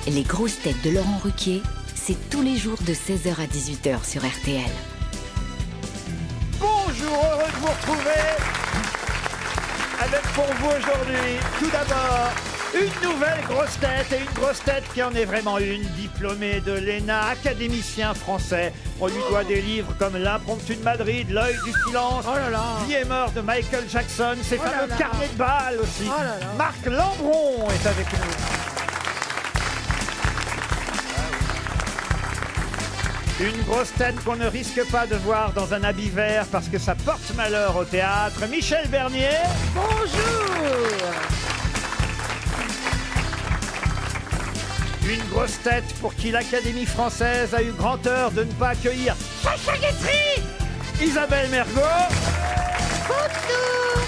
Les grosses têtes de Laurent Ruquier, c'est tous les jours de 16h à 18h sur RTL. Bonjour, heureux de vous retrouver avec pour vous aujourd'hui, tout d'abord, une nouvelle grosse tête, et une grosse tête qui en est vraiment une, diplômée de l'ENA, académicien français. On lui doit des livres comme L'impromptu de Madrid, L'œil du silence, Vie et mort de Michael Jackson, ses fameux carnets de balles aussi. Marc Lambron est avec nous. Une grosse tête qu'on ne risque pas de voir dans un habit vert parce que ça porte malheur au théâtre, Michel Bernier. Bonjour. Une grosse tête pour qui l'Académie française a eu grand tort de ne pas accueillir Sacha Guitry, Isabelle Mergo. Bonjour.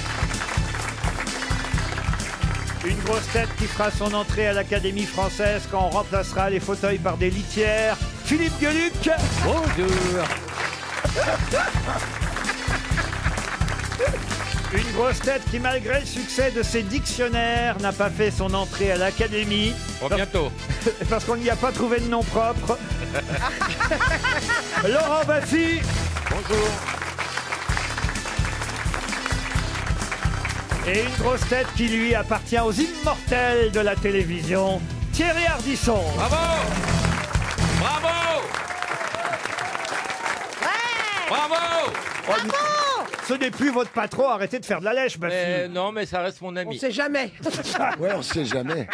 Une grosse tête qui fera son entrée à l'Académie française quand on remplacera les fauteuils par des litières, Philippe Gueluc. Bonjour. Une grosse tête qui, malgré le succès de ses dictionnaires, n'a pas fait son entrée à l'Académie. Bientôt. Parce qu'on n'y a pas trouvé de nom propre. Laurent Baffy. Bonjour. Et une grosse tête qui, lui, appartient aux immortels de la télévision, Thierry Ardisson. Bravo. Bravo. Bravo. Bravo. Ce n'est plus votre patron, arrêtez de faire de la lèche, Baffy. Non, mais ça reste mon ami. On sait jamais. Ouais, on sait jamais.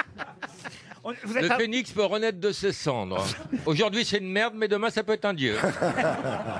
Vous Le êtes phénix peut renaître de ses cendres. Aujourd'hui, c'est une merde, mais demain, ça peut être un dieu.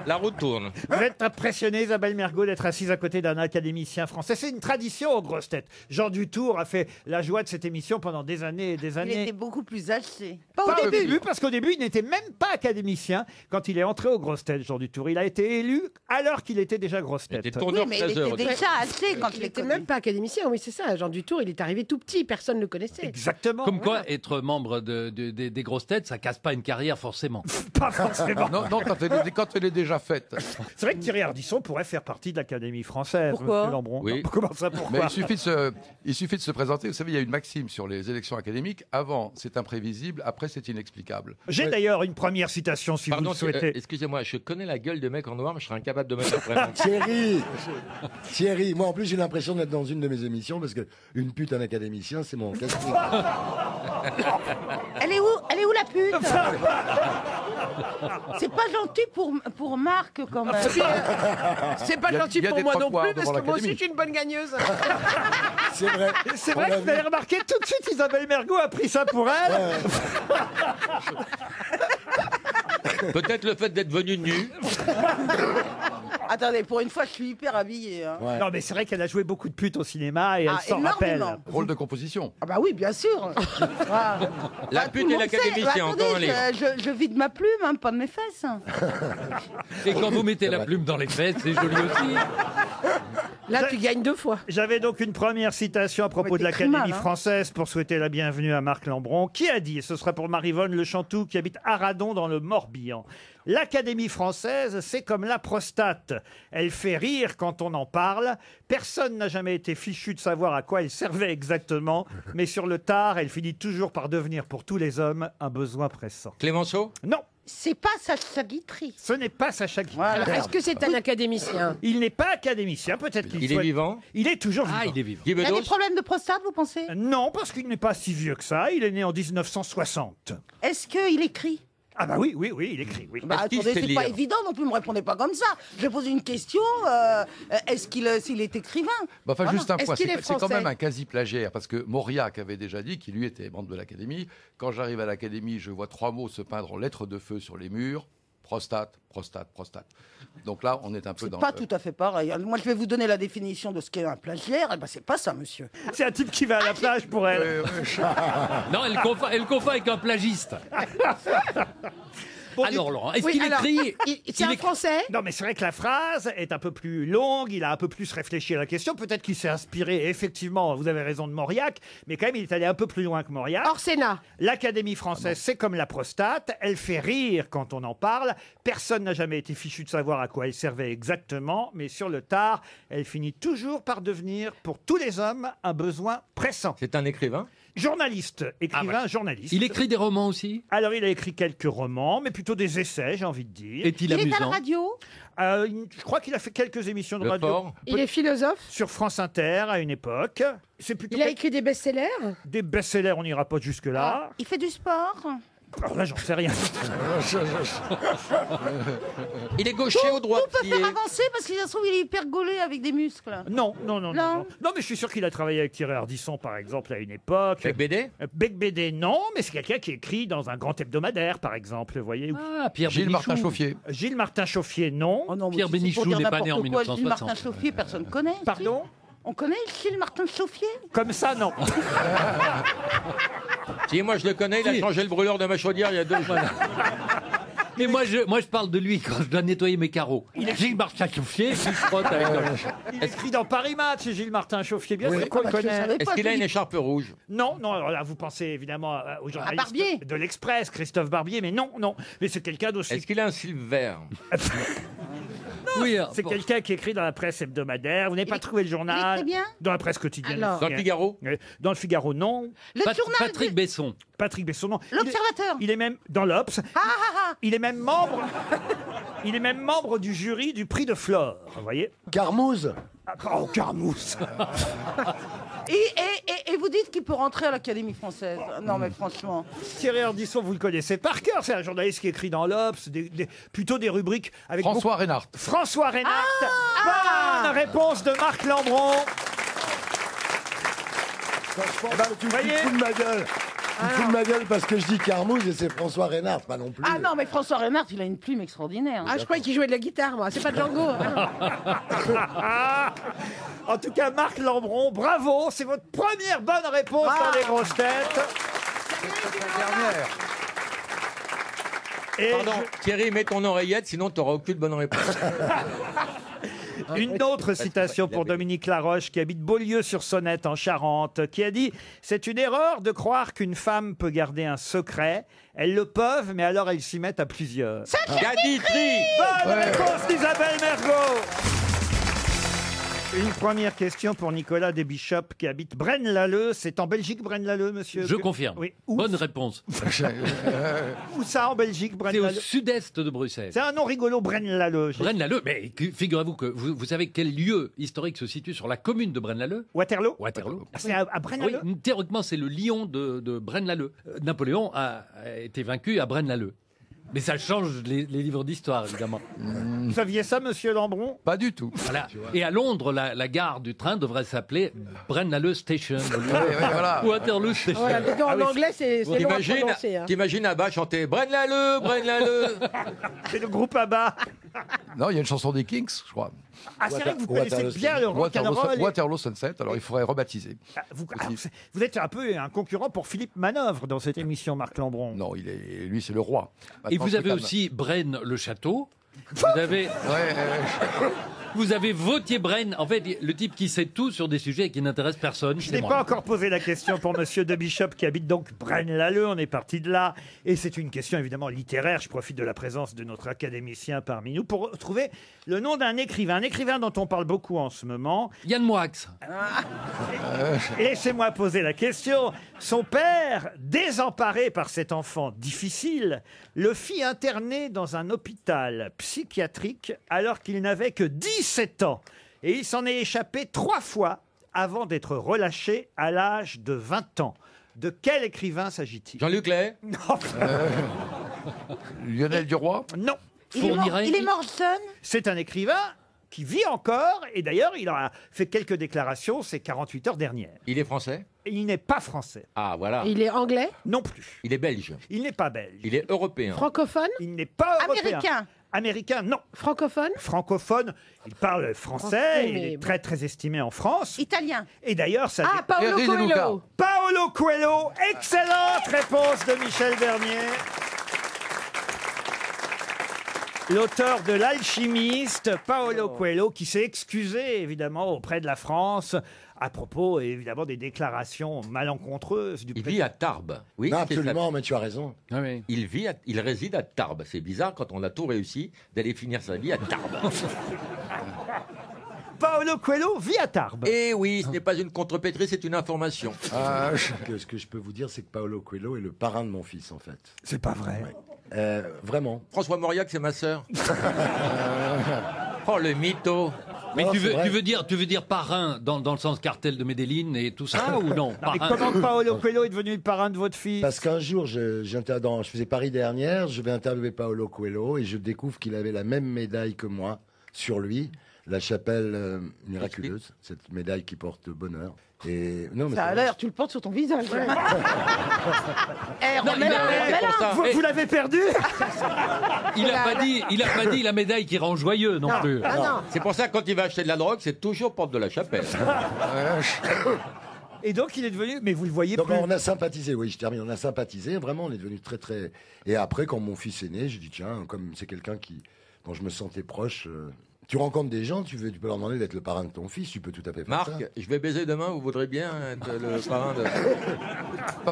La roue tourne. Vous êtes impressionné, Isabelle Mergo, d'être assise à côté d'un académicien français. C'est une tradition aux grosses têtes. Jean Dutour a fait la joie de cette émission pendant des années et des Il années. était beaucoup plus âgé. Pas au début, parce qu'au début, il n'était même pas académicien quand il est entré aux grosses têtes, Jean Dutour. Il a été élu alors qu'il était déjà grosse tête. Il était tourneur Oui, mais il 13 heures. était déjà âgé quand Il il n'était était même pas académicien, oui, c'est ça. Jean Dutour, il est arrivé tout petit, personne ne le connaissait. Exactement. Comme quoi, être membre des grosses têtes, ça casse pas une carrière forcément. Pas forcément. Non, quand elle est déjà faite. C'est vrai que Thierry Ardisson pourrait faire partie de l'Académie française. Pourquoi Monsieur Lambron. Oui. Non, comment ça, pourquoi Mais il suffit de se présenter. Vous savez, il y a une maxime sur les élections académiques. Avant, c'est imprévisible. Après, c'est inexplicable. J'ai d'ailleurs une première citation, si Pardon, vous le souhaitez. excusez-moi, je connais la gueule de mec en noir, mais je serais incapable de mettre un prénom. Thierry, moi en plus j'ai l'impression d'être dans une de mes émissions parce que une pute, un académicien, c'est mon casting. Elle est où la pute? C'est pas gentil pour Marc quand même. C'est pas Il y a- gentil il y a pour des moi non trottoirs plus, parce devant que moi aussi je l'Académie. suis une bonne gagneuse. C'est vrai. C'est On vrai l'a que vous avez vu. remarqué tout de suite, Isabelle Mergo a pris ça pour elle. Peut-être le fait d'être venu nu. Attendez, pour une fois, je suis hyper habillée. Hein. Ouais. Non, mais c'est vrai qu'elle a joué beaucoup de putes au cinéma et elle s'en rappelle. énormément. Rôle de composition. Ah bah oui, bien sûr. Ah. La Ah, pute tout le et monde l'académicien, sait. Bah, encore un livre. attendez, je vide ma plume, hein, pas de mes fesses. Et quand vous mettez la plume dans les fesses, c'est joli aussi. Là, tu gagnes 2 fois. J'avais donc une première citation à propos Ouais, de t'écris l'Académie mal, hein. française pour souhaiter la bienvenue à Marc Lambron, qui a dit, et ce sera pour Marivonne Le Chantou qui habite Aradon dans le Morbihan. L'Académie française, c'est comme la prostate. Elle fait rire quand on en parle. Personne n'a jamais été fichu de savoir à quoi elle servait exactement, mais sur le tard, elle finit toujours par devenir pour tous les hommes un besoin pressant. Clémenceau. Non, C'est pas Sacha Guitry. ce n'est pas Sacha Guitry. Voilà. Est-ce que c'est un académicien? Il n'est pas académicien, peut-être qu'il Il est souhaite- vivant. Il est toujours vivant. Ah, il est vivant. Guy Il a Bedos. des problèmes de prostate, vous pensez? Non, parce qu'il n'est pas si vieux que ça. Il est né en 1960. Est-ce qu'il écrit? Ah bah oui, il écrit, oui. Bah Est-ce qu'il attendez, sait c'est lire pas évident non plus, me répondez pas comme ça. Je pose une question, est-ce s'il est écrivain? Bah, enfin, juste un Est-ce point, qu'il est c'est quand français même un quasi-plagiaire, parce que Mauriac avait déjà dit qu'il lui était membre de l'Académie. Quand j'arrive à l'Académie, je vois 3 mots se peindre en lettres de feu sur les murs. Prostate, prostate, prostate. Donc là, on est un peu C'est dans... pas tout à fait pareil. Moi, je vais vous donner la définition de ce qu'est un plagiaire. Et ben, c'est pas ça, monsieur. C'est un type qui va à la plage pour elle. Non, elle confond avec un plagiste. Alors, Laurent, est-ce Oui, qu'il alors, écrit c'est un français? Non, mais c'est vrai que la phrase est un peu plus longue, il a un peu plus réfléchi à la question. Peut-être qu'il s'est inspiré, effectivement, vous avez raison, de Mauriac, mais quand même, il est allé un peu plus loin que Mauriac. Orsena. L'Académie française, c'est comme la prostate, elle fait rire quand on en parle. Personne n'a jamais été fichu de savoir à quoi elle servait exactement, mais sur le tard, elle finit toujours par devenir, pour tous les hommes, un besoin pressant. C'est un écrivain. Journaliste, écrivain, ouais. journaliste. Il écrit des romans aussi? Alors, il a écrit quelques romans, mais plutôt des essais, j'ai envie de dire. Est-il Il est à la amusant? radio. Je crois qu'il a fait quelques émissions de Le radio. Fort. Il est philosophe. Sur France Inter, à une époque. C'est plutôt Il a écrit des best-sellers. des best-sellers, on n'ira pas jusque-là. Il fait du sport. Alors là, j'en sais rien. Il est gaucher ou Tout peut droitier? faire avancer parce qu'il se trouve il est hyper gaulé avec des muscles. Non. Non. Non, mais je suis sûr qu'il a travaillé avec Thierry Ardisson, par exemple, à une époque. Avec BD? Bec BD, non, mais c'est quelqu'un qui écrit dans un grand hebdomadaire, par exemple, vous voyez. Ah, Pierre Gilles Bénichou. Martin Chauffier. Gilles Martin Chauffier, non. Oh non, mais Pierre si c'est Bénichou pour dire n'est pas né en n'importe quoi, 1960. Gilles Martin Chauffier, personne ne connaît. si. Pardon. On connaît Gilles Martin Chauffier? Comme ça, non. Si, moi je le connais, il a Si. changé le brûleur de ma chaudière il y a 2 jours. Mais moi je parle de lui quand je dois nettoyer mes carreaux. Gilles Martin Chauffier, il frotte avec Il écrit dans Paris Match, Gilles Martin Chauffier, bien sûr qu'on le bah, je connaît. savais Est-ce pas, qu'il a je une dis- écharpe rouge? Non, alors là, vous pensez évidemment au journaliste Barbier. de l'Express, Christophe Barbier, mais non. Mais c'est quelqu'un d'aussi. Est-ce qu'il a un slip vert? Oui, C'est bon. quelqu'un qui écrit dans la presse hebdomadaire. Vous n'avez pas trouvé le journal? il est très bien. Dans la presse quotidienne. Alors. Dans le Figaro? Dans le Figaro, non. Le journal. Patrick Besson. Patrick Besson, non. L'Observateur. Il est même dans l'Obs. Il est même membre. Il est même membre du jury du prix de Flore. Vous voyez? Carmouze. Oh, Carmousse. Et vous dites qu'il peut rentrer à l'Académie française. Non, mais franchement. Thierry Ardisson, vous le connaissez par cœur. C'est un journaliste qui écrit dans l'Obs, plutôt des rubriques avec François Reynard. François Reynard. Bonne réponse de Marc Lambron. Franchement, tu te voyez fous de ma gueule. Tu te fous de ma gueule parce que je dis Carmouze et c'est François Reynard, pas non plus. Ah non, mais François Reynard, il a une plume extraordinaire. Ah, je croyais qu'il jouait de la guitare, moi. C'est pas Django. En tout cas, Marc Lambron, bravo. C'est votre première bonne réponse dans les grosses têtes. Dernière. Et Pardon, Thierry, mets ton oreillette, sinon tu n'auras aucune bonne réponse. une autre citation pour Dominique Laroche, qui habite Beaulieu-sur-Sonnette, en Charente, qui a dit « C'est une erreur de croire qu'une femme peut garder un secret. Elles le peuvent, mais alors elles s'y mettent à plusieurs. » Gaditri! Bonne réponse d'Isabelle Mergo. Une première question pour Nicolas Desbichops, qui habite Braine-l'Alleud. C'est en Belgique, Braine-l'Alleud, monsieur? Je confirme. Oui. Où, Bonne réponse. où ça, en Belgique, C'est au Braine-l'Alleud? sud-est de Bruxelles. C'est un nom rigolo, Braine-l'Alleud. Braine-l'Alleud, mais figurez-vous que vous savez quel lieu historique se situe sur la commune de Braine-l'Alleud? Waterloo? Waterloo. Ah, c'est à Oui, Braine-l'Alleud? théoriquement, c'est le lion de Braine-l'Alleud. Napoléon a été vaincu à Braine-l'Alleud. Mais ça change les livres d'histoire, évidemment. Vous saviez ça, monsieur Lambron? Pas du tout. Voilà. Et à Londres, la gare du train devrait s'appeler Braine-l'Alleud Station. au lieu de voilà. Waterloo Station. Voilà, mais en anglais, c'est long à T'imagines prononcer. Hein. t'imagines Abba chanter Braine-l'Alleud, Braine-l'Alleud. C'est le groupe ABBA. Non, il y a une chanson des Kings, je crois. Ah, c'est vrai que vous connaissez Waterloo bien le rock'n'roll. Waterloo Sunset, alors il faudrait rebaptiser. Vous êtes un peu un concurrent pour Philippe Manœuvre dans cette émission, Marc Lambron. Non, lui, c'est le roi. Et Maintenant, vous c'est avez calme. aussi Braine-le-Château. Vous avez, vous avez Vautier-Braine. En fait, le type qui sait tout sur des sujets qui n'intéressent personne. Je c'est n'ai moi. pas encore posé la question pour monsieur De Bishop qui habite donc Braine-l'Alleud. On est parti de là. Et c'est une question évidemment littéraire. Je profite de la présence de notre académicien parmi nous pour trouver le nom d'un écrivain. Un écrivain dont on parle beaucoup en ce moment. Yann Moix. Laissez-moi poser la question. Son père, désemparé par cet enfant difficile, le fit interner dans un hôpital psychiatrique alors qu'il n'avait que 17 ans. Et il s'en est échappé 3 fois avant d'être relâché à l'âge de 20 ans. De quel écrivain s'agit-il? Jean-Luc Lay? Non, Lionel Duroy? non. Fourniret. Il est mort jeune. C'est un écrivain qui vit encore, et d'ailleurs, il a fait quelques déclarations ces 48 heures dernières. Il est français? Et il n'est pas français, Ah, voilà. Il est anglais, non plus. Il est belge. Il n'est pas belge. Il est européen. francophone, Il n'est pas européen. Américain. Américain, non. francophone. Francophone, il parle français, Français, il mais est bon. très très estimé en France. Italien. Et d'ailleurs, ça... Ah, Paolo Henri De Luca. Coelho. Paolo Coelho, excellente réponse de Michel Bernier. L'auteur de L'Alchimiste, Paolo Coelho, qui s'est excusé évidemment auprès de la France à propos évidemment des déclarations malencontreuses du Il président. vit à Tarbes. Oui, Non, c'est ça. absolument, mais tu as raison. Ah oui. Il réside à Tarbes. C'est bizarre quand on a tout réussi d'aller finir sa vie à Tarbes. Paolo Coelho vit à Tarbes. Et oui, ce n'est pas une contrepétrie, c'est une information. Ce que je peux vous dire, c'est que Paolo Coelho est le parrain de mon fils, en fait. C'est pas vrai. Vraiment. François Mauriac, c'est ma sœur. Oh, le mytho. Mais Non, tu c'est vrai. veux dire parrain dans le sens cartel de Medellín et tout ça ou non? Non, mais Parrain. comment Paolo Coelho est devenu le parrain de votre fils? Parce qu'un jour, je faisais Paris dernière, je vais interviewer Paolo Coelho et je découvre qu'il avait la même médaille que moi sur lui, la chapelle miraculeuse, cette médaille qui porte bonheur. Et non, mais Ça c'est a vrai. l'air, tu le portes sur ton visage. Non, Vous l'avez perdu? Il a pas dit la médaille qui rend joyeux non plus. Ah non. C'est pour ça que quand il va acheter de la drogue, c'est toujours porte de la chapelle. Et donc, il est devenu... Mais vous le voyez Donc plus. on a sympathisé, oui, je termine, on a sympathisé, vraiment, on est devenu très très... Et après, quand mon fils est né, je dis tiens, comme c'est quelqu'un dont je me sentais proche, tu rencontres des gens, tu peux leur demander d'être le parrain de ton fils, tu peux tout à fait faire Marc, ça. je vais baiser demain, vous voudrez bien être le parrain de...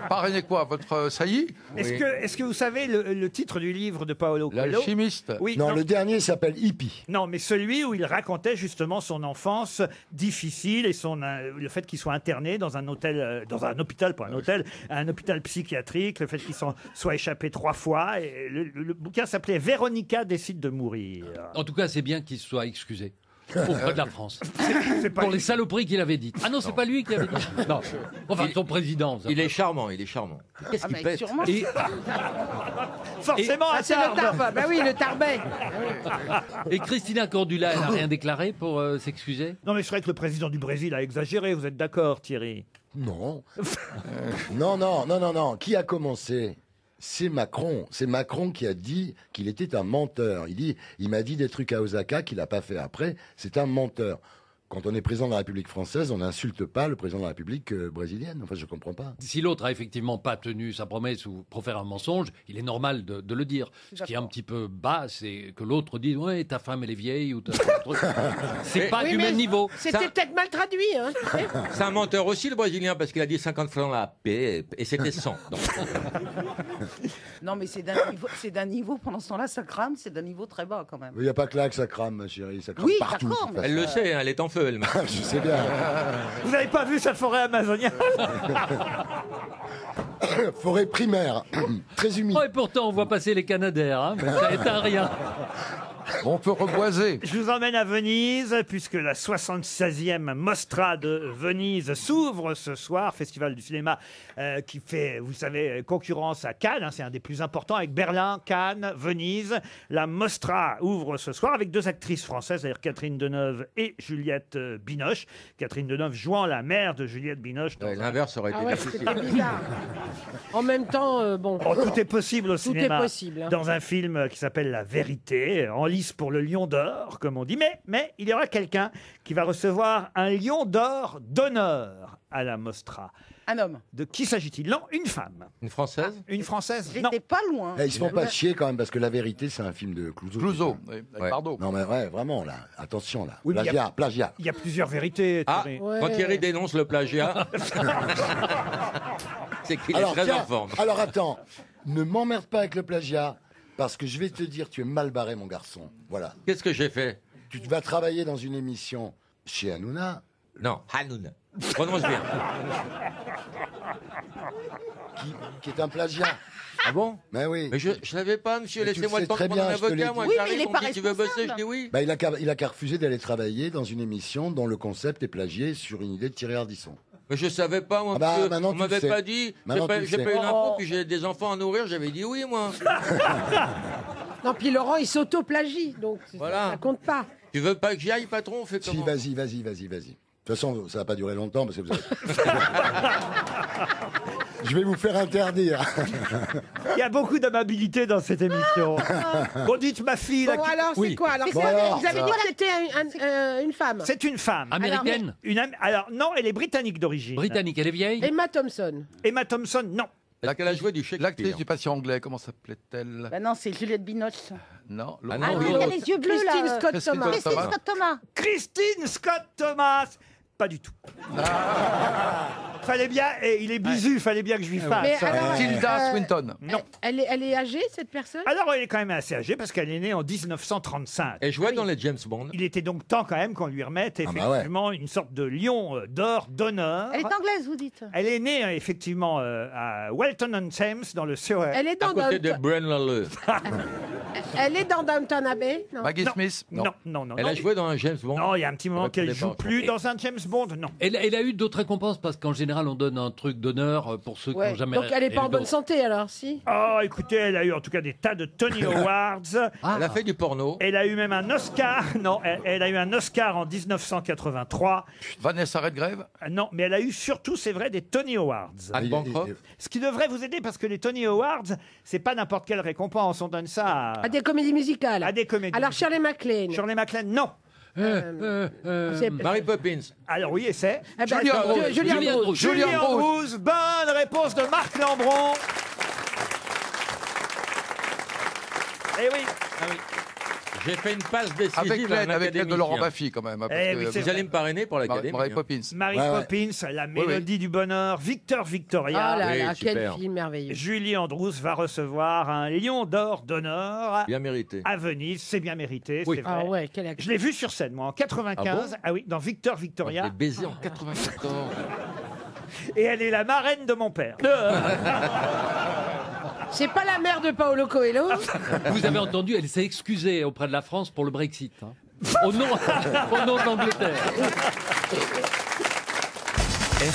Parrainer quoi? Votre saillie? Est-ce que vous savez le titre du livre de Paolo Coelho? L'alchimiste? Oui, Non, non. le dernier s'appelle Hippie. Non, mais celui où il racontait justement son enfance difficile et le fait qu'il soit interné dans un hôtel, dans un hôpital, pas un hôtel, un hôpital psychiatrique, le fait qu'il s'en soit échappé 3 fois. Et le bouquin s'appelait Véronica décide de mourir. En tout cas, c'est bien qu'il soit excusé auprès de la France C'est pas pour les saloperies qu'il avait dites. Ah non, c'est pas lui qui avait dit. Non, enfin son président. ça. Il est charmant, il est charmant. Qu'est-ce qu'il pète? Sûrement. Et, forcément à C'est le Tarbes. Tarbes. Bah oui, le Tarbais. et Christina Cordula, elle n'a rien déclaré pour s'excuser? Non, mais c'est vrai que le président du Brésil a exagéré, vous êtes d'accord, Thierry? Non. Non. Qui a commencé? C'est Macron. C'est Macron qui a dit qu'il était un menteur. Il m'a dit des trucs à Osaka qu'il n'a pas fait après. C'est un menteur. Quand on est président de la République française, on n'insulte pas le président de la République brésilienne. Enfin, je comprends pas. Si l'autre a effectivement pas tenu sa promesse ou profère un mensonge, il est normal de le dire. Ce qui est un petit peu bas, c'est que l'autre dise ouais, ta femme elle est vieille ou ta truc. C'est pas Oui, du mais même niveau. C'était peut-être mal traduit. Hein. C'est un menteur aussi, le Brésilien, parce qu'il a dit 50 francs la paix, et c'était 100. Donc, Non, mais c'est d'un niveau, pendant ce temps-là, ça crame, c'est d'un niveau très bas quand même. Il n'y a pas que là que ça crame, ma chérie. Ça crame Oui, partout. d'accord, de toute mais- elle le sait, hein, elle est en feu, elle. façon. Je sais bien. Vous n'avez pas vu sa forêt amazonienne? Forêt primaire, très humide. Oh, et pourtant, on voit passer les Canadaires, hein, mais ça éteint rien. On peut reboiser. Je vous emmène à Venise, puisque la 76e Mostra de Venise s'ouvre ce soir, festival du cinéma qui fait, vous savez, concurrence à Cannes, hein, c'est un des plus importants, avec Berlin, Cannes, Venise. La Mostra ouvre ce soir avec 2 actrices françaises, c'est-à-dire Catherine Deneuve et Juliette Binoche. Catherine Deneuve jouant la mère de Juliette Binoche. Dans L'inverse aurait été Ah ouais, difficile. c'était bizarre. En même temps, bon. Oh, tout est possible au Tout est cinéma. possible, hein. Dans un film qui s'appelle La Vérité, en lice pour le Lion d'Or, comme on dit. Mais il y aura quelqu'un qui va recevoir un Lion d'Or d'honneur à la Mostra. Un homme. De qui s'agit-il? Non, une femme. Une Française? Une Française? Non. J'étais pas loin. Ils se font pas chier quand même, parce que La Vérité, c'est un film de Clouseau. Clouseau, Ouais. pardon. Non, mais ouais, vraiment, là, attention, là. Oui, mais Plagiat. Il y a plusieurs vérités, Ah, Thierry. Ouais. quand Thierry dénonce le plagiat, c'est qu'il est très tiens, en forme. alors attends, ne m'emmerde pas avec le plagiat, parce que je vais te dire, tu es mal barré, mon garçon. Voilà. Qu'est-ce que j'ai fait? Tu vas travailler dans une émission chez Hanouna, Non, Hanoun. Prononce bien. qui est un plagiat. Ah bon? Mais oui. Mais je savais pas, monsieur, Mais tu laissez-moi le le temps sais de très prendre un bien, je te l'ai avocat. Moi, dit. Oui, mais j'arrive, il est on pas me dit, tu veux bosser? Je responsable. dis oui. Bah, il a qu'à refuser d'aller travailler dans une émission dont le concept est plagié sur une idée de Thierry Ardisson. Mais je savais pas, moi, Ah bah, monsieur. maintenant, On tu m'avait le sais. pas dit. Maintenant, tu le J'ai sais. pas eu l'info, Oh. puis j'ai des enfants à nourrir, j'avais dit oui, moi. Non, puis Laurent, il s'auto-plagie, donc Voilà. ça compte pas. Tu veux pas que j'y aille, patron? On fait Si, comment? vas-y. De toute façon, ça va pas durer longtemps, parce que vous avez... Je vais vous faire interdire. Il y a beaucoup d'amabilité dans cette émission. Bon, dites ma fille. là, Bon, qui- alors, c'est Oui. quoi alors, Bon, c'est- alors, vous avez ça dit va. que c'était une femme. C'est une femme. Américaine? Alors, non, elle est britannique d'origine. Britannique, elle est vieille? Emma Thompson. Emma Thompson, non. Laquelle a joué du Shakespeare? L'actrice du patient anglais, comment s'appelait-elle? Bah non, c'est Juliette Binoche. Non, Ah l'autre. non, Ah, oui, il a l'autre. les yeux bleus Christine là. Scott Christine Thomas. Scott. Christine Scott Thomas. Christine Scott Thomas. Pas du tout. Fallait bien, et il est bisu, fallait bien que je lui fasse. Mais alors, Tilda Swinton. Non. elle est âgée, cette personne? Alors, elle est quand même assez âgée parce qu'elle est née en 1935. Elle jouait dans les James Bond. Il était donc temps quand même qu'on lui remette effectivement une sorte de lion d'or d'honneur. Elle est anglaise, vous dites? Elle est née effectivement à Welton-on-Thames dans le Surrey. Elle est À dans côté de Downton... Bren Lalleux. Elle est dans Downton Abbey? Non. Maggie Smith. Non, non, non. Elle a joué dans un James Bond. Non, il y a un petit moment qu'elle Répondez joue pas, plus dans un James Bond, non. Elle a eu d'autres récompenses parce qu'en général, on donne un truc d'honneur pour ceux qui Ouais. n'ont jamais. Donc elle est pas en eu bonne d'autres. santé alors, si? Oh, écoutez, elle a eu en tout cas des tas de Tony Awards. Elle a fait du porno. Elle a eu même un Oscar. Non, elle a eu un Oscar en 1983. Vanessa Redgrave. Non, mais elle a eu surtout, c'est vrai, des Tony Awards. Anne Bancroft. Ce qui devrait vous aider parce que les Tony Awards, c'est pas n'importe quelle récompense. On donne ça À des comédies musicales? à des comédies. Alors Shirley MacLaine? Shirley MacLaine, non. C'est- Mary Poppins. Alors oui, et c'est Eh ben, Julie Andrews. Julie Andrews. Julie Andrews. Bonne réponse de Marc Lambron. Eh oui. J'ai fait une passe décisive Avec à un l'aide de Laurent académicien. Baffy, quand même. hein, parce Eh oui, que c'est Vous allez me parrainer pour l'académie. Mary Poppins. Mary Ouais, ouais. Poppins, la mélodie du bonheur, Victor Victoria. Oh là Oui, là, quel super. film merveilleux. Julie Andrews va recevoir un lion d'or d'honneur Bien mérité. à Venise. C'est bien mérité, Oui. c'est vrai. Ah ouais, quel acteur. Je l'ai vu sur scène, moi, en 95. Ah, oui, dans Victor Je Victoria. l'ai baisé en 94. Et elle est la marraine de mon père. C'est pas la mère de Paolo Coelho? Vous avez entendu, elle s'est excusée auprès de la France pour le Brexit. hein. Au nom de l'Angleterre. Mais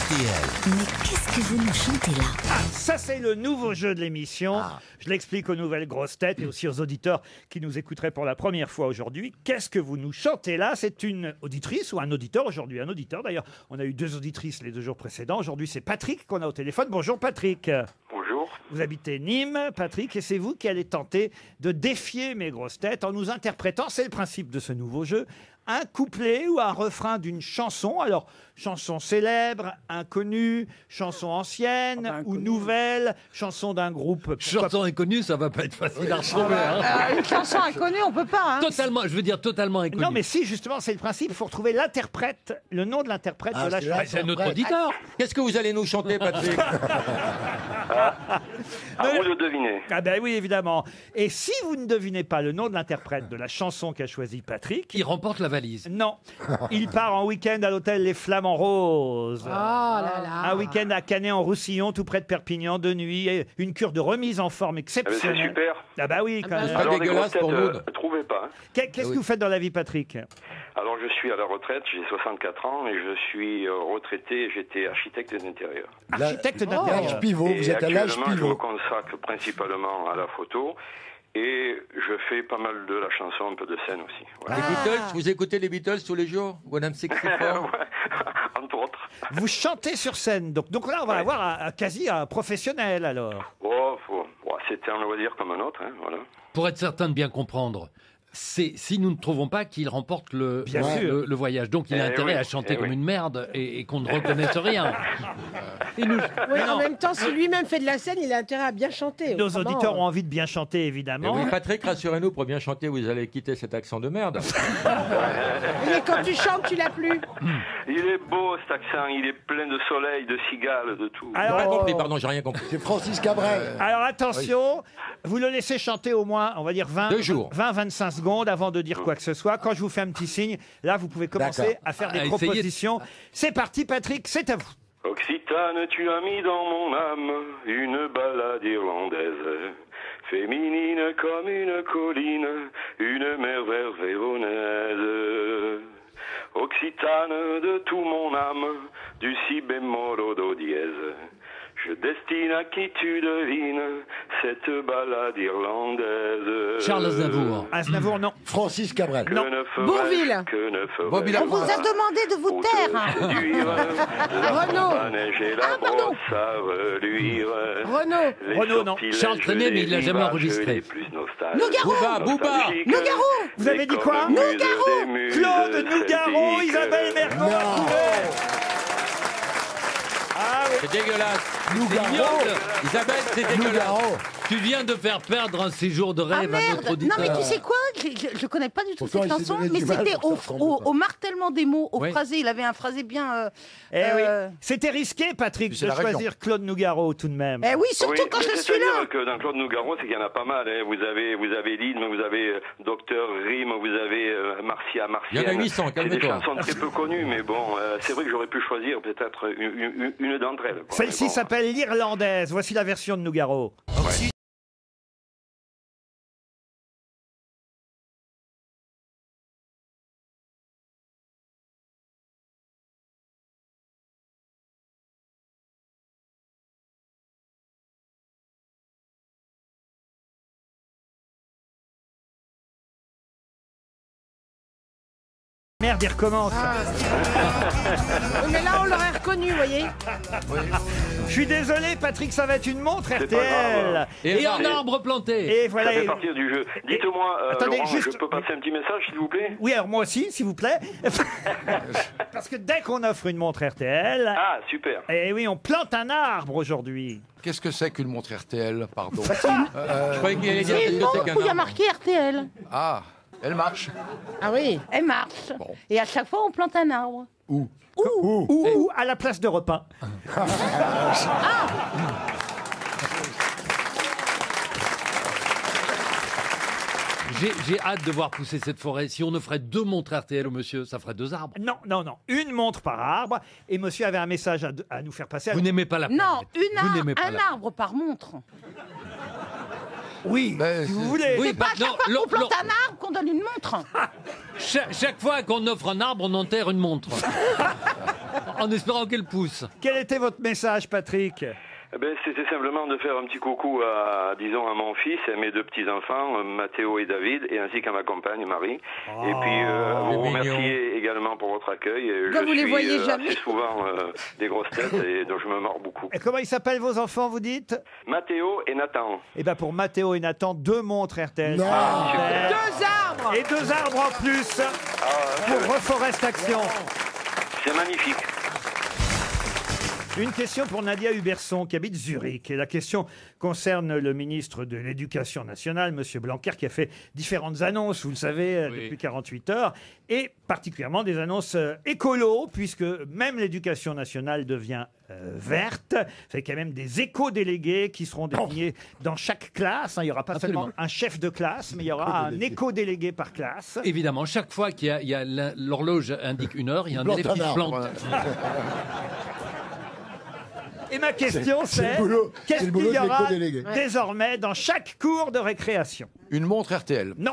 qu'est-ce que vous nous chantez là? Ça, c'est le nouveau jeu de l'émission. Je l'explique aux nouvelles grosses têtes et aussi aux auditeurs qui nous écouteraient pour la première fois aujourd'hui. Qu'est-ce que vous nous chantez là? C'est une auditrice ou un auditeur aujourd'hui. Un auditeur, d'ailleurs. On a eu 2 auditrices les 2 jours précédents. Aujourd'hui, c'est Patrick qu'on a au téléphone. Bonjour, Patrick. Bonjour. Vous habitez Nîmes, Patrick, et c'est vous qui allez tenter de défier mes grosses têtes en nous interprétant, c'est le principe de ce nouveau jeu, un couplet ou un refrain d'une chanson. Alors, chanson célèbre, inconnue, chanson ancienne ou nouvelle, chanson d'un groupe. pourquoi Chanson inconnue, ça va pas être facile à retrouver. hein. Une chanson inconnue, on peut pas. Hein. Totalement, je veux dire totalement inconnue. Non, mais si, justement, c'est le principe. Il faut retrouver l'interprète, le nom de l'interprète de la c'est là, chanson. C'est notre auditeur. Qu'est-ce que vous allez nous chanter, Patrick? À vous de deviner. Ah ben oui, évidemment. Et si vous ne devinez pas le nom de l'interprète de la chanson qu'a choisi Patrick, Qui remporte la valise. non, il part en week-end à l'hôtel Les Flamants Roses. Oh là là. Un week-end à Canet-en-Roussillon, tout près de Perpignan, de nuit, et une cure de remise en forme Ah ben, exceptionnelle. c'est super. Ah bah oui, quand même. Pas Alors, les dégueulasse grosses pour têtes, nous. trouvez pas. Hein. Qu'est-ce que vous faites dans la vie, Patrick? Alors, je suis à la retraite, j'ai 64 ans et je suis retraité, j'étais architecte des intérieurs. Architecte L'âge d'intérieur. pivot, Et vous êtes à l'âge actuellement, je me pivot. consacre principalement à la photo et je fais pas mal de la chanson, un peu de scène aussi. Voilà. Les Beatles, vous écoutez les Beatles tous les jours? When I'm 64? Ouais, entre autres. Vous chantez sur scène. Donc là, on va avoir quasi un professionnel, alors. C'était un loisir comme un autre, hein, voilà. Pour être certain de bien comprendre, c'est si nous ne trouvons pas qu'il remporte le Bien sûr. le voyage. Donc il a Eh intérêt oui, à chanter eh comme oui. une merde et qu'on ne reconnaisse rien. Et nous, Oui, en même temps, si lui-même fait de la scène, il a intérêt à bien chanter. Nos autrement, auditeurs ont envie de bien chanter, Eh évidemment. oui, Patrick, rassurez-nous, pour bien chanter, vous allez quitter cet accent de merde. Mais quand tu chantes, tu l'as plus. Il est beau cet accent, il est plein de soleil, de cigales, de tout. J'ai Alors, pas compris, pardon, j'ai rien compris. C'est Francis Cabrel. Alors attention, vous le laissez chanter au moins, on va dire 2 jours. 20-25 secondes avant de dire quoi que ce soit. Quand je vous fais un petit signe, là, vous pouvez commencer D'accord. à faire des Essayez de- propositions. C'est parti, Patrick, c'est à vous. Occitane, tu as mis dans mon âme une balade irlandaise, féminine comme une colline, une mer véronaise. Occitane de tout mon âme, du si bémol au do dièse. Je destine à qui tu devines cette balade irlandaise. Charles Aznavour. Aznavour, non. Francis Cabrel. Que Non. ne ferais-je, Bourvil. que ne ferais-je Bobby On vous a demandé de vous pour te taire. séduire, la Renaud. pompe à neige et la pardon. brosse à reluire. Renaud. Les Renaud, non. sortilèges Charles Trenet, mais il l'a des jamais rivages enregistré. les plus nostalgiques. Nougaro. Booba. Nougaro. Vous avez dit quoi? Claude Nougaro, Isabelle Mergo a trouvé. Ah oui. C'est dégueulasse. Ignoble. Isabelle, c'est dégueulasse. Nougaro. Tu viens de faire perdre un séjour de Ah rêve à notre merde. Non auditeur. mais tu sais quoi, je connais pas du tout Pourtant, cette il s'est chanson, donné mais du mal c'était pour faire comprendre. au martèlement des mots, au Oui. phrasé. Il avait un phrasé bien. Eh oui. C'était risqué, Patrick, C'est de la région. choisir Claude Nougaro tout de même. Eh oui, surtout Oui, quand mais je suis là. c'est-à-dire que dans Claude Nougaro, c'est qu'il y en a pas mal. Hein. Vous avez Lidme, vous avez Docteur Rime, vous avez Marcia. Il y en a 800, C'est des calme-toi. chansons très peu connues, mais bon, c'est vrai que j'aurais pu choisir peut-être une d'entre elles. quoi. Celle-ci Mais bon. s'appelle l'Irlandaise. Voici la version de Nougaro. Merde, il recommence. Mais là, on l'aurait reconnu, vous voyez. Je suis désolé, Patrick, ça va être une montre pas RTL. grave. Et un arbre planté. Et Ça voilà. fait partie du jeu. Dites-moi, Attendez, Laurent, juste- je peux passer un petit message, s'il vous plaît? Oui, alors moi aussi, s'il vous plaît. Parce que dès qu'on offre une montre RTL, Ah, super. eh oui, on plante un arbre aujourd'hui. Qu'est-ce que c'est qu'une montre RTL, pardon Je croyais qu'il allait dire C'est qu'est-ce une que c'est montre qu'un où il y a arbre. marqué RTL. Ah, elle marche. Ah oui. Elle marche. Bon. Et à chaque fois, on plante un arbre. Ou à la place de repas. J'ai hâte de voir pousser cette forêt. Si on offrait 2 montres RTL au monsieur, ça ferait 2 arbres. Non, non, non. Une montre par arbre. Et monsieur avait un message à nous faire passer. Vous n'aimez pas la Non, planète. Vous n'aimez pas un la- arbre par montre. Oui, Mais si vous c'est- voulez. Oui, C'est pas à non, chaque fois qu'on plante un arbre qu'on donne une montre. Chaque fois qu'on offre un arbre, on enterre une montre. En espérant qu'elle pousse. Quel était votre message, Patrick? Eh ben, c'était simplement de faire un petit coucou à, disons, à mon fils et à mes 2 petits-enfants, Mathéo et David, et ainsi qu'à ma compagne, Marie. Et puis, vous mignon. remercier également pour votre accueil. Et Pourquoi je vous les suis voyez jamais assez souvent des grosses têtes, et donc je me mords beaucoup. Et comment ils s'appellent vos enfants, vous dites? Mathéo et Nathan. Eh bien, pour Mathéo et Nathan, 2 montres RTL. Non. RTL. 2 arbres. Et 2 arbres en plus pour Reforest Action. C'est magnifique. Une question pour Nadia Huberson qui habite Zurich. Et la question concerne le ministre de l'Éducation nationale, Monsieur Blanquer, qui a fait différentes annonces, vous le savez, Oui. depuis 48 heures, et particulièrement des annonces écolo, puisque même l'Éducation nationale devient verte. C'est qu'il y a même des éco-délégués qui seront désignés dans chaque classe. Hein. Il n'y aura pas Absolument. seulement un chef de classe, mais il y aura un éco-délégué par classe. Évidemment, chaque fois qu'il y a l'horloge indique 1 heure, il y a un plante élève qui un se arbre. plante. Et ma question, c'est c'est le boulot- c'est qu'est-ce le qu'il boulot y de aura l'éco-délégué. désormais dans chaque cours de récréation? Une montre RTL. Non.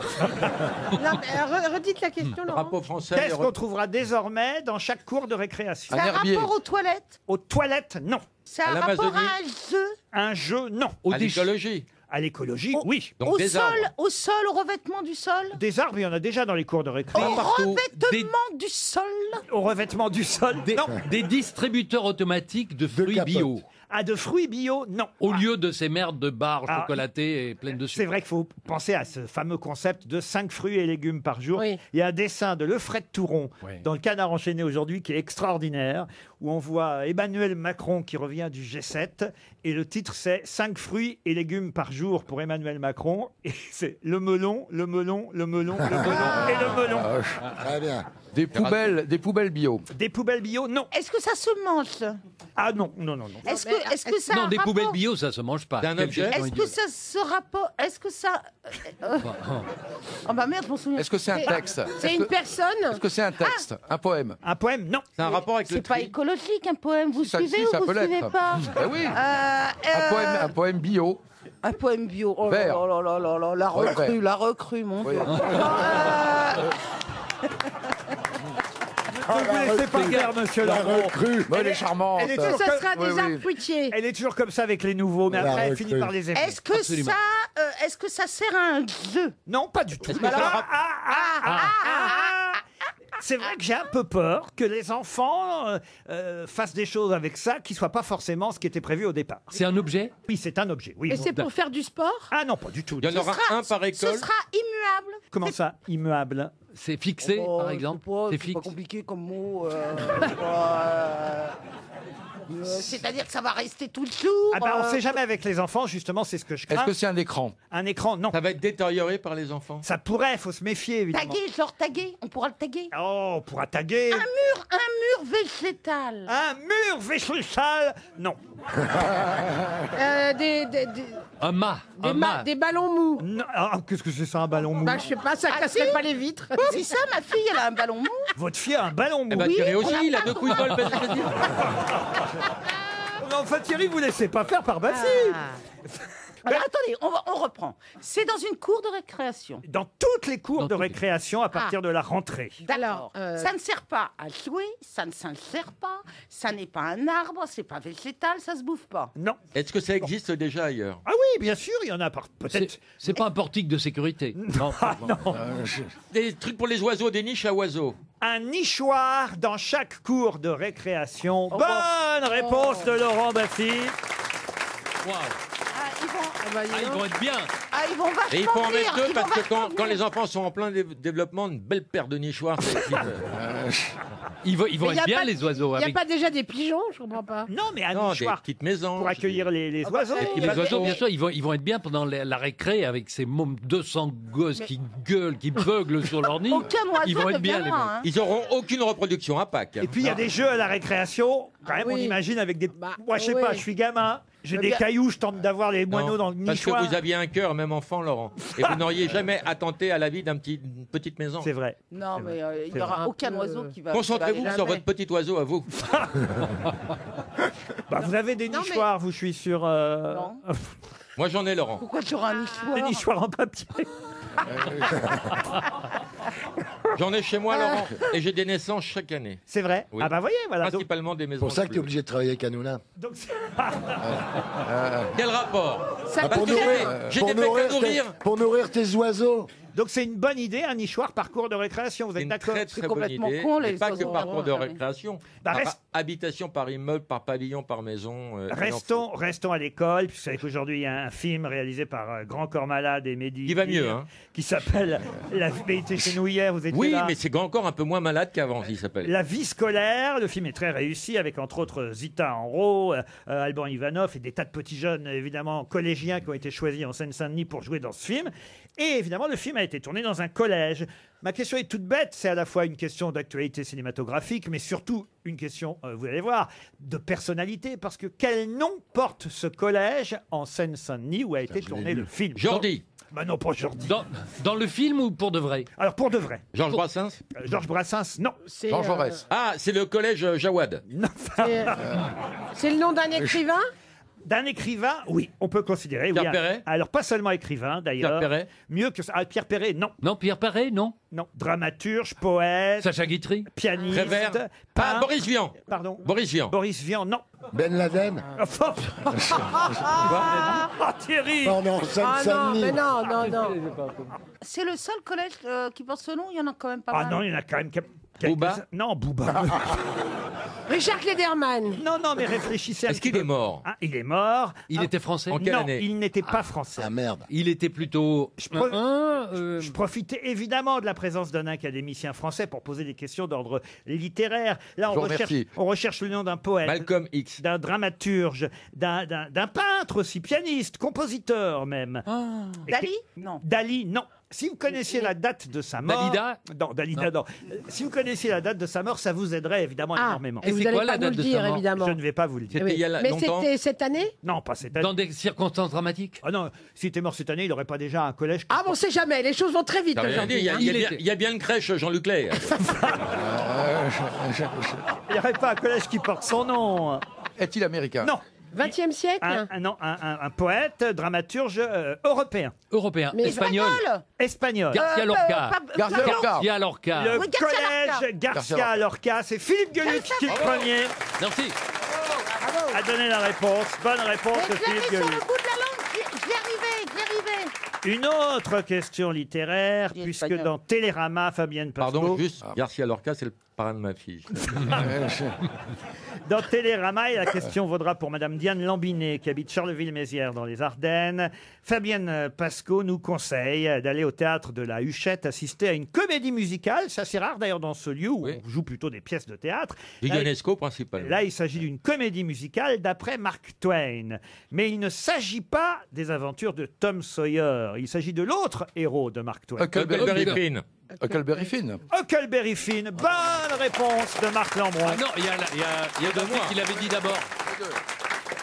Non, mais redites la question, Laurent. Drapeau français. Qu'est-ce qu'on trouvera désormais dans chaque cours de récréation? C'est un herbier. rapport aux toilettes. Aux toilettes, non. C'est À un rapport l'Amazonie. à un jeu. Un jeu, non. À l'écologie. À l'écologie, oui. Donc Au des sol, arbres. au sol, au revêtement du sol. Des arbres, il y en a déjà dans les cours de récré. Au partout. revêtement du sol. Au revêtement du sol, non. Des distributeurs automatiques de fruits capotes. bio. À de fruits bio, non. Au lieu de ces merdes de barres Ah. chocolatées et pleines de C'est sucre. vrai qu'il faut penser à ce fameux concept de 5 fruits et légumes par jour. Oui. Il y a un dessin de Lefred Touron Oui. dans le Canard enchaîné aujourd'hui qui est extraordinaire, où on voit Emmanuel Macron qui revient du G7 et le titre c'est 5 fruits et légumes par jour pour Emmanuel Macron et c'est le melon, le melon, le melon, le melon et le melon. Très bien. Des poubelles bio. Des poubelles bio, non. Est-ce que ça se mange? Ah non, non, non, non. Est-ce que ça a Non, un des rapport- poubelles bio, ça se mange pas. D'un Quel objet gestion Est-ce que idiot. ça se rapporte? Est-ce que ça. Oh bah merde, je m'en souviens. Est-ce que c'est un texte C'est Est-ce une que- personne. Est-ce que c'est un texte Un poème Un poème, non. C'est un rapport avec le C'est pas tri. écologique un poème. Vous Ça, suivez si, ou ça vous peut l'être. suivez pas? Eh oui. Un Un poème bio. Un poème bio. Oh Vert. là là là là, la Ouais, recrue, vert. la recrue, mon Oui. Dieu. Ne vous laissez pas faire, monsieur La Lambron. recrue. Elle est charmante. elle est Que ça sera Oui, des oui. arbres fruitiers. Elle est toujours comme ça avec les nouveaux, mais La après elle recrue. finit par les aimer. Est-ce que Absolument. est-ce que ça sert à un jeu? Non, pas du tout. Est-ce que ça a un rapport- C'est vrai que j'ai un peu peur que les enfants fassent des choses avec ça qui ne soient pas forcément ce qui était prévu au départ. C'est un objet? Oui, c'est un objet. Oui. Et c'est pour faire du sport. Ah non, pas du tout. Il y en aura un par Ce école. sera immuable. Comment ça, immuable? C'est fixé, Oh, par je sais exemple? pas, C'est c'est pas fixe. compliqué comme mot. C'est-à-dire que ça va rester tout le jour. Ah bah on sait jamais avec les enfants, justement, c'est ce que je crains. Est-ce que c'est un écran? Un écran, non. Ça va être détérioré par les enfants. Ça pourrait, faut se méfier, évidemment. Taguer, genre taguer. On pourra le taguer. Oh, on pourra taguer. Un mur végétal. Un mur végétal, non. Un mât. Des ballons mous. Non, ah, qu'est-ce que c'est ça, un ballon mou? Bah, je sais pas, ça casserait pas les vitres. C'est ça, ma fille, elle a un ballon mou. Votre fille a un ballon mou. Eh ben, Oui, Thierry on aussi, a il a pas deux le couilles droit. dans le bâtiment. Non, enfin, Thierry, vous laissez pas faire par Bassi. Alors attendez, on reprend. C'est dans une cour de récréation. Dans toutes les cours Dans de toutes les- récréation à partir de la rentrée. D'accord. Alors, Ça ne sert pas à jouer, ça ne s'insère pas, ça n'est pas un arbre, c'est pas végétal, ça se bouffe pas. Non. Est-ce que ça existe déjà ailleurs? Ah oui, bien sûr, il y en a peut-être. C'est pas un portique de sécurité. Non. Ah non. Des trucs pour les oiseaux, des niches à oiseaux. Un nichoir dans chaque cours de récréation. Bonne réponse de Laurent Baffy. Waouh. Ils vont être bien. Ils vont vachement Et il faut en rire, mettre deux ils parce vont que vachement quand rire. les enfants sont en plein développement, une belle paire de nichoirs, ça excite. Ils vont Mais y être a bien, pas- les oiseaux. Il n'y a Avec... pas déjà des pigeons, je comprends pas. Non, mais un Non, des nichoir petites maisons. pour accueillir les oiseaux. Et les oiseaux, bien sûr, ils vont être bien pendant la récré avec ces mômes 200 gosses qui gueulent, qui beuglent sur leur nid. Aucun oiseau Ils vont ne être bien, les mecs. viendra, hein. Ils auront aucune reproduction à Pâques. Et puis il y a des jeux à la récréation. Quand même, on Oui. imagine avec des. Bah, Moi, je sais oui. pas, je suis gamin. J'ai Mais des bien- cailloux, je tente d'avoir les Non, moineaux dans le parce que nichoir. vous aviez un cœur, même enfant, Laurent. Et vous n'auriez jamais attenté à la vie d'une petite maison. C'est vrai. Non, mais il C'est n'y aura vrai. aucun Un peu, oiseau qui va. Concentrez-vous qui va aller sur jamais. votre petit oiseau à vous. Bah, vous avez des Non, mais- nichoirs, vous, je suis sur. Non. Moi, j'en ai, Laurent. Pourquoi tu auras un nichoir Des nichoirs en papier. J'en ai chez moi, Laurent. Et j'ai des naissances chaque année. C'est vrai. Oui. Ah bah voyez, voilà. Donc, Principalement des C'est maisons. pour ça que tu es bleues. obligé de travailler avec Hanouna. donc c'est- Quel rapport Ça Parce pour que nourrir, j'ai pour des mecs à nourrir nourrir. pour nourrir tes oiseaux. donc c'est une bonne idée, un nichoir parcours de récréation. Vous C'est êtes une d'accord? très très bonne complètement idée. con, Mais les pas que oiseaux. parcours de Ah oui. récréation. Bah, Par reste- habitation par immeuble, par pavillon, par maison. il en Restons à l'école. Puis vous savez qu'aujourd'hui, il y a un film réalisé par Grand Corps Malade et Mehdi. Qui va mieux, hein. Qui s'appelle La vie. Il était chez nous hier, vous étiez Oui, là. mais c'est encore un peu moins malade qu'avant, il s'appelle. La vie scolaire, le film est très réussi avec entre autres Zita Enro, Alban Ivanov et des tas de petits jeunes évidemment collégiens qui ont été choisis en Seine-Saint-Denis pour jouer dans ce film. Et évidemment le film a été tourné dans un collège. Ma question est toute bête, c'est à la fois une question d'actualité cinématographique mais surtout une question, vous allez voir, de personnalité parce que quel nom porte ce collège en Seine-Saint-Denis où a été tourné le film? Jordi. Bah non, pas Jordi. Dans le film ou pour de vrai? Alors pour de vrai. Georges Brassens. Georges Brassens, non. C'est Jean Jaurès. Ah, c'est le collège Jawad. Non. c'est le nom d'un écrivain. D'un écrivain, oui, on peut considérer. Pierre oui, Perret. Alors, pas seulement écrivain, d'ailleurs. Pierre Perret. Mieux que ça. Ah, Pierre Perret, non. Non, Pierre Perret, non. Non. Dramaturge, poète, Sacha Guitry. pianiste. Prévert. Ah, peintre. Boris Vian. Pardon. Boris Vian. Boris Vian, non. Ben Laden. Oh, Thierry. On est en Ah non, Seine-Saint-Denis. mais non. C'est le seul collège qui porte ce nom. Il y en a quand même pas Ah mal. non, il y en a quand même quelques- Booba. Non, Booba. Richard Klederman. non, mais réfléchissez un Est-ce petit qu'il peu. est mort? Ah, il est mort. Il était français. En quelle Non, année? il n'était pas français. Ah merde. Il était plutôt. pro- Je Je profitais évidemment de la présence d'un académicien français pour poser des questions d'ordre littéraire. Là, Je vous remercie. on recherche le nom d'un poète, Malcolm X. d'un dramaturge, d'un peintre aussi, pianiste, compositeur même. Et Dali que- Non. Dali, non. Si vous connaissiez la date de sa mort... Dalida Non, Dalida, non. Si vous connaissiez la date de sa mort, ça vous aiderait évidemment Ah, énormément. et vous c'est n'allez quoi pas la nous date le de sa dire, mort évidemment. Je ne vais pas vous le dire. C'était il y a Mais longtemps. c'était cette année? Non, pas cette année. Dans des circonstances dramatiques. Ah non, s'il était mort cette année, il n'aurait pas déjà un collège... qui- Ah bon, on sait jamais, les choses vont très vite T'as rien dit, aujourd'hui. il y a- hein. il y a Il bien- était- il y a bien une crèche Jean-Luc Lay. Il n'y aurait pas un collège qui porte son nom. Est-il américain? Non. 20e siècle. Un poète, dramaturge européen, Européen. Mais Espagnol. espagnol. Garcia Lorca. Garcia Lorca. Garcia Lorca. Le Oui, Garcia collège Garcia Lorca, c'est Philippe Gueluc qui est le premier Merci. à donner la réponse. Bonne réponse Mais de je l'avais Philippe sur le Gueluc. bout de la langue. J'y arrivais. Une autre question littéraire, Il est puisque espagnol. dans Télérama, Fabienne Pasco... Pardon, juste, Garcia Lorca, c'est le parrain de ma fille. Dans Télérama, et la question vaudra pour Madame Diane Lambinet, qui habite Charleville-Mézières dans les Ardennes. Fabienne Pasco nous conseille d'aller au théâtre de la Huchette assister à une comédie musicale. C'est assez rare d'ailleurs dans ce lieu où Oui. on joue plutôt des pièces de théâtre. Ionesco, principalement. Là, il s'agit d'une comédie musicale d'après Mark Twain. Mais il ne s'agit pas des aventures de Tom Sawyer. Il s'agit de l'autre héros de Mark Twain. Huckleberry Finn. Huckleberry Finn. Huckleberry Finn. Bonne réponse de Marc Lambron. Ah non, il y a deux mois qu'il avait dit d'abord.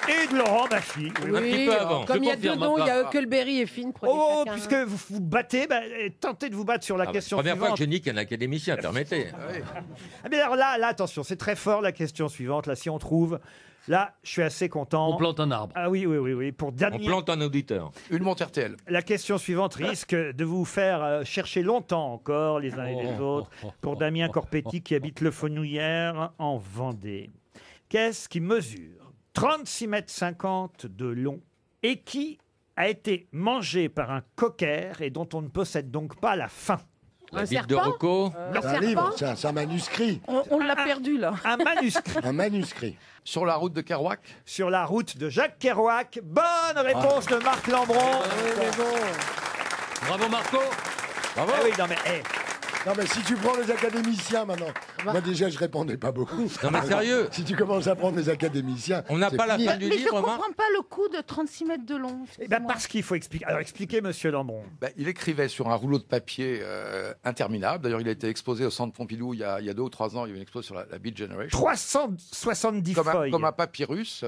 Et de Laurent Baffy. Un petit peu avant. Comme il y a Je deux confirme, noms, il y a pas. Huckleberry et Finn. prenez Oh, chacun puisque un. vous vous battez, tentez de vous battre sur la question Première fois suivante. que je nique un académicien, permettez. Ah, mais alors là, attention, c'est très fort la question suivante. Là, si on trouve, là, je suis assez content. On plante un arbre. Ah oui. Pour On Damien, plante un auditeur. Une montre RTL. la question suivante risque de vous faire chercher longtemps encore les uns et les autres. Pour Damien Corpetti qui habite Le Fenouillère en Vendée. Qu'est-ce qui mesure 36,50 mètres de long et qui a été mangé par un cocker et dont on ne possède donc pas la fin? La Un bite de serpent Rocco. Un C'est un livre, serpent c'est un manuscrit. On l'a perdu, là. Un manuscrit Un manuscrit. Sur la route de Kerouac. sur la route de Jacques Kerouac. Bonne réponse de Marc Lambron. Bravo Marco. Ah oui, non mais... Non, mais si tu prends les académiciens maintenant, moi déjà je répondais pas beaucoup. Non, mais sérieux. Si tu commences à prendre les académiciens, On n'a c'est pas la fini. fin du Mais je livre, Marc. comprends pas le coup de 36 mètres de long. Eh ben parce qu'il faut expliquer. Alors expliquez, monsieur Lambron. Il écrivait sur un rouleau de papier interminable. D'ailleurs, il a été exposé au Centre Pompidou il y a 2 ou 3 ans. Il y a eu une expo sur la Beat Generation. 370 feuilles. Comme un papyrus,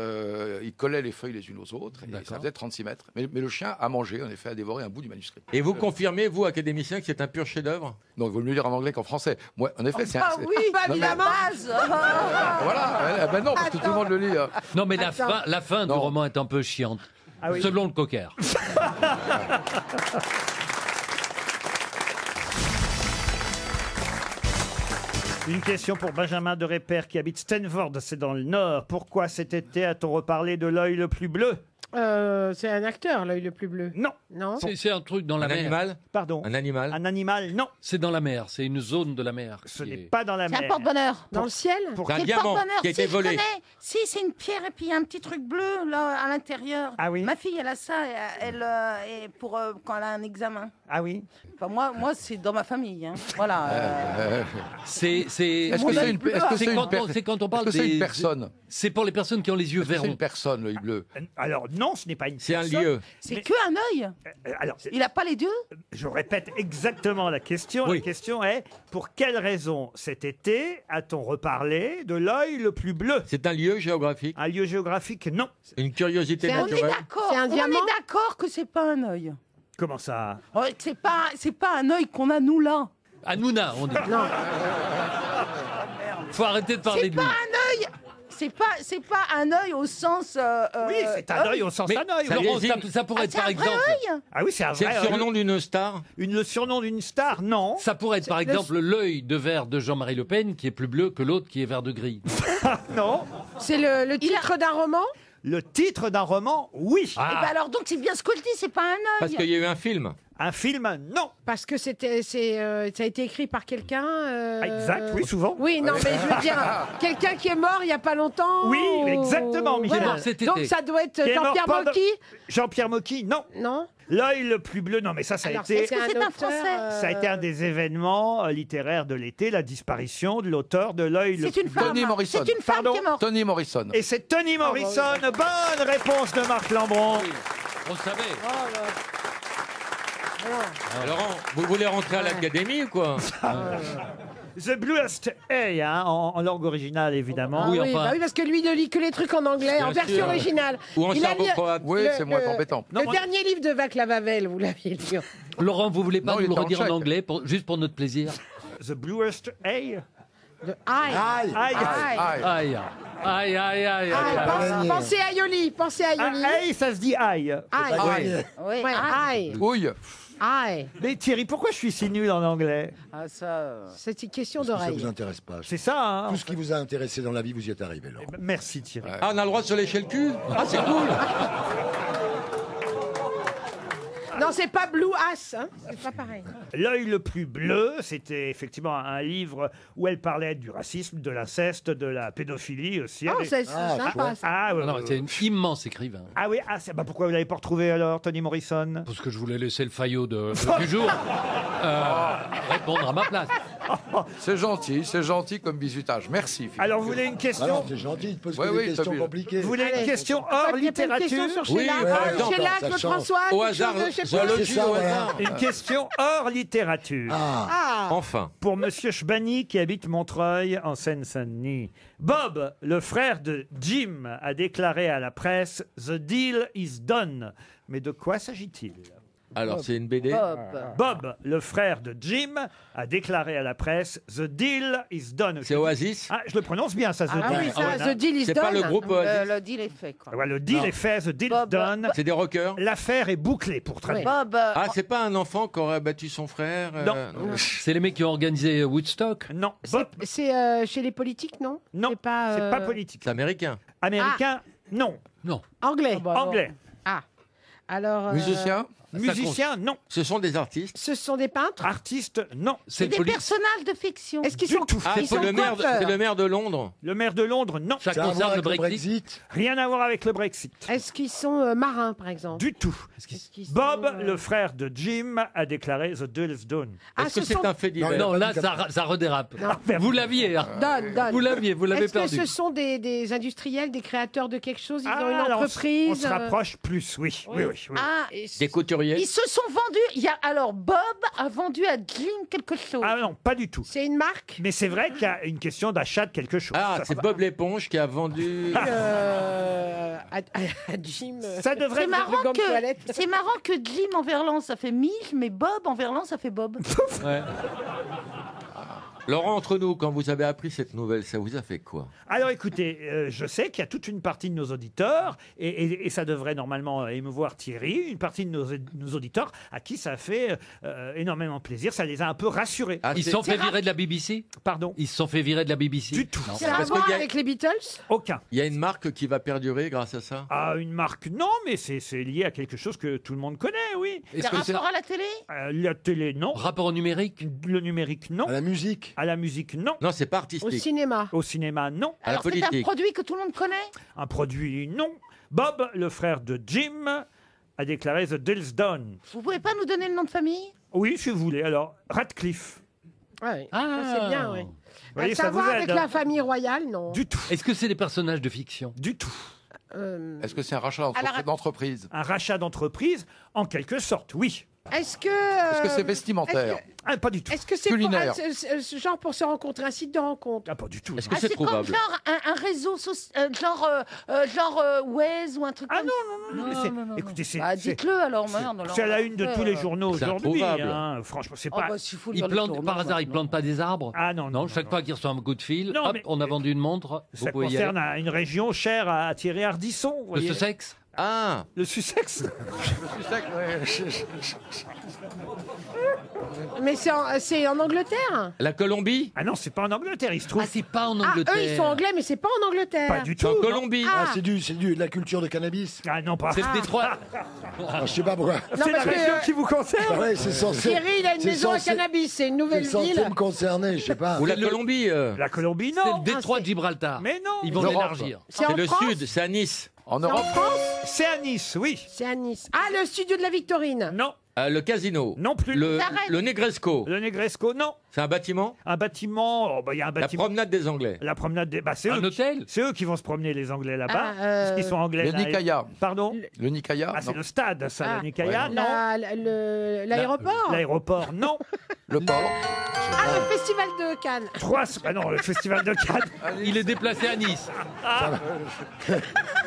il collait les feuilles les unes aux autres. Et D'accord. ça faisait 36 mètres. Mais le chien a mangé, en effet, a dévoré un bout du manuscrit. Et vous confirmez, vous, académicien, que c'est un pur chef-d'œuvre? Donc, il vaut mieux lire en anglais qu'en français. Moi, en effet, c'est un. Ah c'est- oui, Pas Non, mais- évidemment. Voilà. Ben non, parce que tout le monde le lit. Non, mais Attends. la fin du Non. roman est un peu chiante. Ah oui. Selon le cocker. Une question pour Benjamin de Répère qui habite Stanford, c'est dans le Nord. Pourquoi cet été a-t-on reparlé de l'œil le plus bleu? C'est un acteur, l'œil le plus bleu. Non. Non. C'est un truc dans la Un mer. animal? Pardon. Un animal? Un animal? Non. C'est dans la mer. C'est une zone de la mer. Ce qui n'est est- pas dans la C'est un mer. porte-bonheur. Dans le ciel Pour- C'est un C'est le diamant porte-bonheur. qui a été Si, je volé. connais. Si, c'est une pierre et puis il y a un petit truc bleu là à l'intérieur. Ah oui. Ma fille, elle a ça, et pour quand elle a un examen. Ah oui. Enfin, moi, c'est dans ma famille. Hein. Voilà. C'est Est-ce que c'est une, est-ce que c'est c'est une, quand, per- c'est quand on parle est-ce que c'est des- une personne? C'est pour les personnes qui ont les yeux Est-ce que c'est verrons. une personne, l'œil bleu? Alors non, ce n'est pas une C'est un personne. lieu. C'est Mais- que un œil. Alors, Il n'a pas les deux. je répète exactement la question. Oui. La question est, pour quelle raison cet été a-t-on reparlé de l'œil le plus bleu? C'est un lieu géographique. Un lieu géographique? Non. Une curiosité C'est un- On est naturelle. d'accord. C'est un On diamant est d'accord que c'est pas un œil. Comment ça? Oh, c'est pas un œil qu'on a nous là. Hanouna, on dit. Non. Faut arrêter de parler C'est de pas lui. un œil. C'est pas un œil au sens. Oui, c'est un œil au sens Mais d'un œil. ça oui. Florent, désigne- ça pourrait être c'est par un vrai exemple. œil. Ah oui, c'est un C'est vrai le œil. surnom d'une star. Le surnom d'une star? Non. Ça pourrait être par exemple l'œil de verre de Jean-Marie Le Pen qui est plus bleu que l'autre qui est vert de gris. Non. C'est le titre d'un roman Le titre d'un roman? Oui. Ah. Eh ben alors donc c'est bien ce que je dis, c'est pas un Parce œil. qu'il y a eu un film. Un film? Non. Parce que ça a été écrit par quelqu'un. Exact, oui, souvent. Oui, non, mais je veux dire, quelqu'un qui est mort il n'y a pas longtemps. Oui, exactement, Michel. Qui est mort cet été. Donc ça doit être Qui est mort Jean-Pierre pendant- Mocky. Jean-Pierre Mocky? Non. Non. L'œil le plus bleu? Non, mais ça a Alors, été... c'est un auteur, Français. Ça a été un des événements littéraires de l'été, la disparition de l'auteur de l'œil le C'est une plus femme. Toni Morrison. C'est une femme Pardon qui est morte. Toni Morrison. Et c'est Toni Morrison. Bonne réponse de Marc Lambron. On savait. Laurent, vous voulez rentrer à l'académie ou quoi? The Bluest Eye, hein, en langue originale évidemment. Ah Oui, oui, enfin. bah oui, parce que lui ne lit que les trucs en anglais, Bien en version sûr. originale. Ou en Il a lu serbo-croate. Oui, le- c'est moins le- embêtant. Non, le moi- dernier livre de Václav Havel, vous l'aviez lu. Laurent, vous voulez pas Non, il nous le était en redire en tchèque. anglais, juste pour notre plaisir? The Bluest Eye. Aïe. Aïe. Aïe. Aïe. Aïe. Aïe, aïe, aïe, aïe. Pensez à Yoli, pensez à Ah, Yoli. aïe, ça se dit aïe. Aïe. Aïe. Oui. Ouais, aïe. Ouille. Aïe. Mais Thierry, pourquoi je suis si nul en anglais? Ah, ça. C'est une question Ça d'oreille. vous intéresse pas. C'est ça, hein? Tout ce qui vous a intéressé dans la vie, vous y êtes arrivé, Laurent. Merci Thierry. Ah, on a le droit de se lécher le cul? Ah, c'est cool. Non, c'est pas Blue Ass, hein. C'est pas pareil. L'œil le plus bleu, c'était effectivement un livre où elle parlait du racisme, de l'inceste, de la pédophilie aussi. Oh, Elle est- c'est sympa, ça. Ah, ouais, Non, ouais, c'est ouais. un immense écrivain. Ah oui, pourquoi vous l'avez pas retrouvé alors, Tony Morrison? Parce que je voulais laisser le faillot du jour répondre à ma place. C'est gentil comme bisutage. Merci. Philippe. Alors, vous voulez une question? Alors, c'est gentil, il te pose Ouais, que oui, des questions t'as vu. compliquées. Vous voulez une Allez. question Il hors y a pas une question littérature? sur Oui, Sheila, par exemple, Sheila, ça Claude change. François, Au quelque hasard, chose de- je sais pas. zoologie C'est ça, au voilà. hasard. Une question hors littérature. Ah, Enfin. Pour Monsieur Schbani qui habite Montreuil en Seine-Saint-Denis. Bob, le frère de Jim, a déclaré à la presse « The deal is done ». Mais de quoi s'agit-il? Alors, c'est une BD. Bob, le frère de Jim, a déclaré à la presse « The deal is done ». C'est Oasis. Ah, je le prononce bien, ça, The ah Deal. oui, ça, Ah, The Deal is C'est pas done. le groupe Oasis. Le deal est fait, quoi. voilà, le deal Non. est fait, The deal is Bob, done. C'est des rockers. L'affaire est bouclée, pour traduire. Bob, Ah, c'est pas un enfant qui aurait battu son frère Non. C'est les mecs qui ont organisé Woodstock. Non, Bob, C'est chez les politiques, non? non, C'est pas, c'est pas politique. C'est américain. Américain, non. Non. Anglais. Anglais. Ah. Alors. Musicien. Musicien, non. Ce sont des artistes. Ce sont des peintres? Artiste, non. C'est des le personnages de fiction. Est-ce qu'ils Du sont tout. Ah, ils c'est sont le maire, coiffeurs c'est le maire de Londres. Le maire de Londres, non. Ça Ça a à voir concerne le avec Brexit. Rien à voir avec le Brexit. Est-ce qu'ils sont marins, par exemple? Du tout. Est-ce qu'ils Bob, sont, le frère de Jim, a déclaré The deal is done. Ah, Est-ce que ce c'est sont- un fait divers? Non, là, ça redérape. Non. Vous l'aviez. hein. Donne. Vous l'avez Est-ce que perdu. ce sont des industriels, des créateurs de quelque chose? Ils ont une alors, entreprise? on se rapproche plus, oui. Oui, oui, oui. Ah, Des couturiers. ils se sont vendus. Alors, Bob a vendu à Jim quelque chose. Ah non, pas du tout. C'est une marque? Mais c'est vrai qu'il y a une question d'achat de quelque chose. Ah, Ça- c'est Bob l'éponge qui a vendu. À Jim. Ça devrait C'est être marrant, gomme toilette. c'est marrant que Jim en verlan ça fait Mich, mais Bob en verlan ça fait Bob. Ouais. Laurent, entre nous, quand vous avez appris cette nouvelle, ça vous a fait quoi? Alors écoutez, je sais qu'il y a toute une partie de nos auditeurs, et ça devrait normalement émouvoir Thierry, une partie de nos auditeurs à qui ça fait énormément plaisir, ça les a un peu rassurés. Ah, Ils se sont fait virer de la BBC. Pardon? Ils se sont fait virer de la BBC. Du tout. Non. C'est à Parce voir qu'il y a- avec les Beatles? Aucun. Il y a une marque qui va perdurer grâce à ça? Ah, une marque, non, mais c'est lié à quelque chose que tout le monde connaît, oui. Est-ce C'est que c'est rapport à la télé? La télé, non. rapport au numérique? Le numérique, non. À la musique. À la musique, non. Non, c'est pas Au artistique. cinéma? Au cinéma, non. À la Alors c'est un politique. produit que tout le monde connaît? Un produit, non. Bob, le frère de Jim, a déclaré The deal's done. Vous pouvez pas nous donner le nom de famille? Oui, si vous voulez. Alors, Radcliffe. Ouais, Ah. ça, c'est bien, oui. voyez, Ça ça a vous voir aide, avec hein. la famille royale, non? Du tout. Est-ce que c'est des personnages de fiction? Du tout. Est-ce que c'est un rachat d'entreprise? Un rachat d'entreprise, en quelque sorte, oui. Est-ce que... Est-ce que c'est vestimentaire? Ah, pas du tout. Est-ce que c'est Culinaire. ce genre pour se rencontrer, un site de rencontre? Ah, pas du tout. Est-ce que Ah, c'est c'est comme trouvable? genre un réseau genre Waze ou un truc Ah comme non, mais c'est- écoutez, c'est Bah, c'est- dites-le alors, merde. alors. c'est à la une de tous les journaux C'est aujourd'hui. introuvable. Hein. Franchement, c'est Oh, pas... bah, s'il faut Ils lire les plantent, journaux, par hasard, ils maintenant. plantent pas des arbres? Ah non, Non, chaque fois qu'ils reçoivent un coup de fil, Non, hop, mais- on a vendu une montre. Vous Ça pouvez y concerne aller. une région chère à Thierry Ardisson. vous Le voyez. Sussex? Ah, Le Sussex. Mais c'est en Angleterre? la Colombie? Ah non, c'est pas en Angleterre, il se trouve. Ah, c'est pas en Ah, Angleterre. eux, ils sont anglais, mais c'est pas en Angleterre. Pas du C'est tout. en non. Colombie. Ah. Ah, c'est de la culture de cannabis. Ah non, pas. C'est le Détroit. Ah, je sais pas pourquoi. C'est la parce que, région qui vous Ah concerne. ouais, c'est censé. Thierry, il a une c'est maison à censé- cannabis, c'est une C'est nouvelle censé ville. me concerner, je sais pas. Ou la le- Colombie? La Colombie, C'est non. le Détroit Ah, de Gibraltar. Mais non. Ils vont L'Europe. l'élargir. C'est C'est en le France? sud, c'est à Nice. En C'est en Europe? France? C'est à Nice, oui. C'est à Nice. Ah, le studio de la Victorine. Non. Le casino. Non plus. Le Negresco. Le Negresco, non. C'est un bâtiment? Un bâtiment. Oh, bah, il y a un La bâtiment. promenade des Anglais. La promenade des. Bah, c'est Un eux. hôtel? C'est eux qui vont se promener, les Anglais, là-bas. Ah, Parce qu'ils sont anglais. Le là. Nicaïa. Pardon? Le Nicaïa? Ah, c'est Non. le stade, ça, Ah, le Nicaïa, non. L'aéroport. L'aéroport, non. Le port? Ah, le festival de Cannes. Ah non, le festival de Cannes. Il est déplacé à Nice.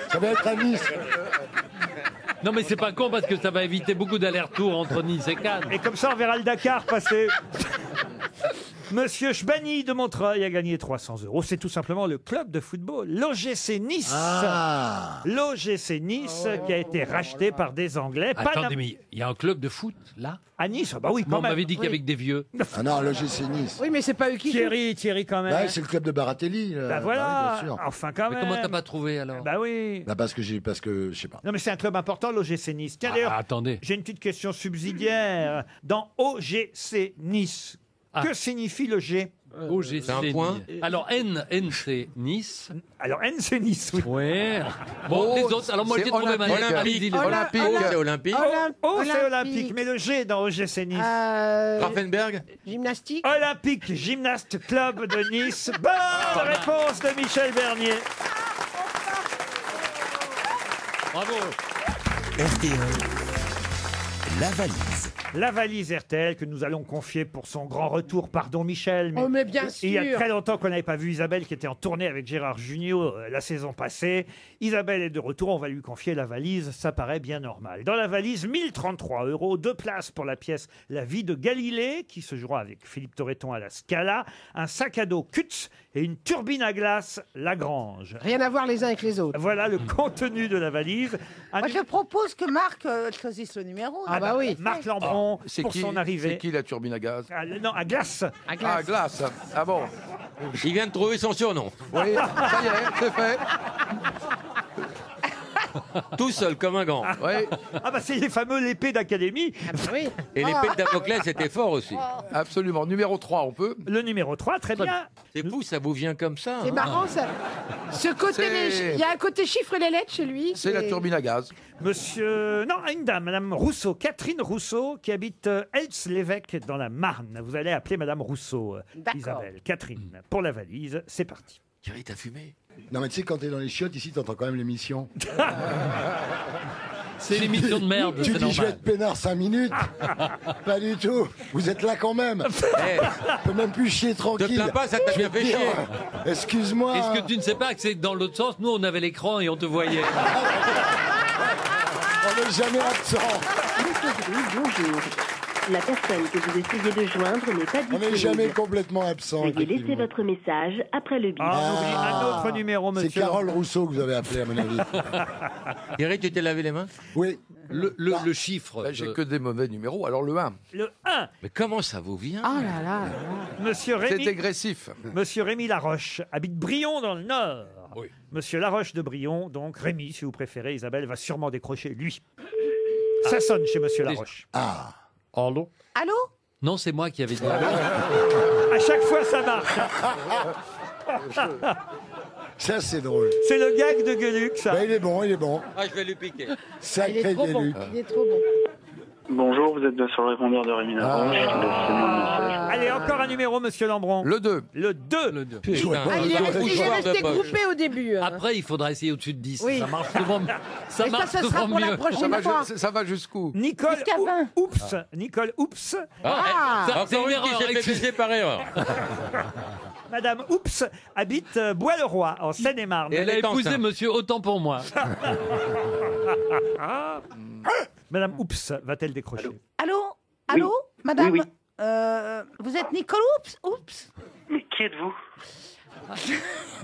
Ça va être à Nice. Non, mais c'est pas con parce que ça va éviter beaucoup d'allers-retours entre Nice et Cannes. Et comme ça, on verra le Dakar passer. Monsieur Chbani de Montreuil a gagné 300 €. C'est tout simplement le club de football, l'OGC Nice. L'OGC Nice qui a été racheté par des Anglais. Attendez, mais il y a un club de foot, là? À Nice, bah oui, Non, quand on même. m'avait dit qu'avec des vieux. Ah non, l'OGC Nice. Oui, mais c'est pas eux qui jouent. Thierry quand même. Bah, c'est le club de Baratelli. Bah voilà, oui, bien sûr. enfin quand Mais même. comment t'as pas trouvé, alors? Bah oui. Bah parce que je sais pas. Non mais c'est un club important, l'OGC Nice. Tiens d'ailleurs, Attendez. j'ai une petite question subsidiaire. Dans OGC Nice, que signifie le G? OGC. C'est un point. Alors, c'est Nice. Alors N c'est Nice, oui. Ouais. Bon, les autres, alors moi c'est j'ai trouvé ma olympique. Allez-y, les Olympique. O, c'est olympique. O c'est olympique, mais le G dans OGC Nice. Raffenberg. Gymnastique. Olympique Gymnaste Club de Nice. Bonne réponse de Michel Bernier. Bravo. RTL, la valise. La valise RTL que nous allons confier pour son grand retour. Pardon Michel, Oh, mais bien il y a sûr. très longtemps qu'on n'avait pas vu Isabelle qui était en tournée avec Gérard Jugnot la saison passée. Isabelle est de retour, on va lui confier la valise, ça paraît bien normal. Dans la valise, 1033 €, 2 places pour la pièce La vie de Galilée qui se jouera avec Philippe Torreton à la Scala, un sac à dos Kutz et une turbine à glace Lagrange. Rien à voir les uns avec les autres. Voilà le contenu de la valise. Moi, je propose que Marc choisisse le numéro. Ah bah oui. Marc Lambron C'est pour qui, son arrivée. c'est qui la turbine à gaz? Non, à glace. À glace. Ah, glace. Ah bon. Il vient de trouver son surnom. Oui, ça y est, c'est fait. Tout seul, comme un grand. Oui, Ah bah c'est les fameux l'épée d'Académie. Ah bah oui. Et l'épée de Damoclès était fort aussi. absolument. Numéro 3, on peut? Le numéro 3, très bien. C'est fou, ça vous vient comme ça. C'est hein. marrant ça. Ce côté, C'est- il y a un côté chiffre et les lettres chez lui. C'est la turbine à gaz. Monsieur... Non, une dame, Madame Rousseau, Catherine Rousseau, qui habite Eltz-l'Évêque dans la Marne. Vous allez appeler Madame Rousseau, D'accord. Isabelle. Catherine, pour la valise, c'est parti. Thierry, t'as fumé? Non mais tu sais, quand t'es dans les chiottes, ici, t'entends quand même l'émission. C'est l'émission de merde, Tu c'est dis je vais normal. être peinard 5 minutes. Pas du tout. Vous êtes là quand même. Eh, On peut même plus chier te tranquille. plains pas, ça t'a bien fait chier. Excuse-moi. Est-ce que tu ne sais pas que c'est dans l'autre sens? Nous, on avait l'écran et on te voyait. On n'est jamais absent. Bonjour. La personne que vous essayez de joindre n'est pas On n'est disponible. jamais complètement absent. Veuillez laisser effectivement. votre message après le bip. Ah, on oublie un autre numéro, C'est monsieur. Carole Rousseau que vous avez appelé, à mon avis. Thierry, tu t'es lavé les mains? Oui. Le chiffre. Bah, j'ai que des mauvais numéros. Alors le 1, Le 1, Mais comment ça vous vient? Oh là là. Monsieur c'est Rémi, dégressif. Monsieur Rémi Laroche, habite Brion dans le Nord. Oui. Monsieur Laroche de Brion, donc Rémi, si vous préférez, Isabelle va sûrement décrocher, lui. Ça sonne chez Monsieur Laroche. Ah. Allô? Allô? Non, c'est moi qui avais dit. À chaque fois, ça marche. Ça, c'est drôle. C'est le gag de Gueluc, ça. Bah, il est bon, il est bon. Ah, je vais lui piquer. Il Sacré est trop bon. Gueluc. Il est trop bon. Bonjour, vous êtes bien sur le répondeur de Rémi Laroche. Laissez-moi un message. Allez, encore un numéro, monsieur Lambron. Le 2. Le 2. Le deux. Putain, Ah, il est resté, il est mouchoir de resté poche. groupé au début. hein. Après, il faudra essayer au-dessus de 10. Oui. Ça marche souvent, ça Mais marche ça sera souvent pour la mieux. prochaine fois. Ça va jusqu'où? Nicole Jusqu'à 20. Oups. Nicole Oups. Ah, Ça, c'est Encore une une qui erreur. s'est fait baisser par erreur. Madame Oups habite Bois-le-Roi, en Seine-et-Marne. Et Elle a est épousé enceinte. monsieur autant pour moi. Madame Oups va-t-elle décrocher? Allô? Allô? Madame? Oui, Vous êtes Nicole Oups? Oups? Mais qui êtes-vous?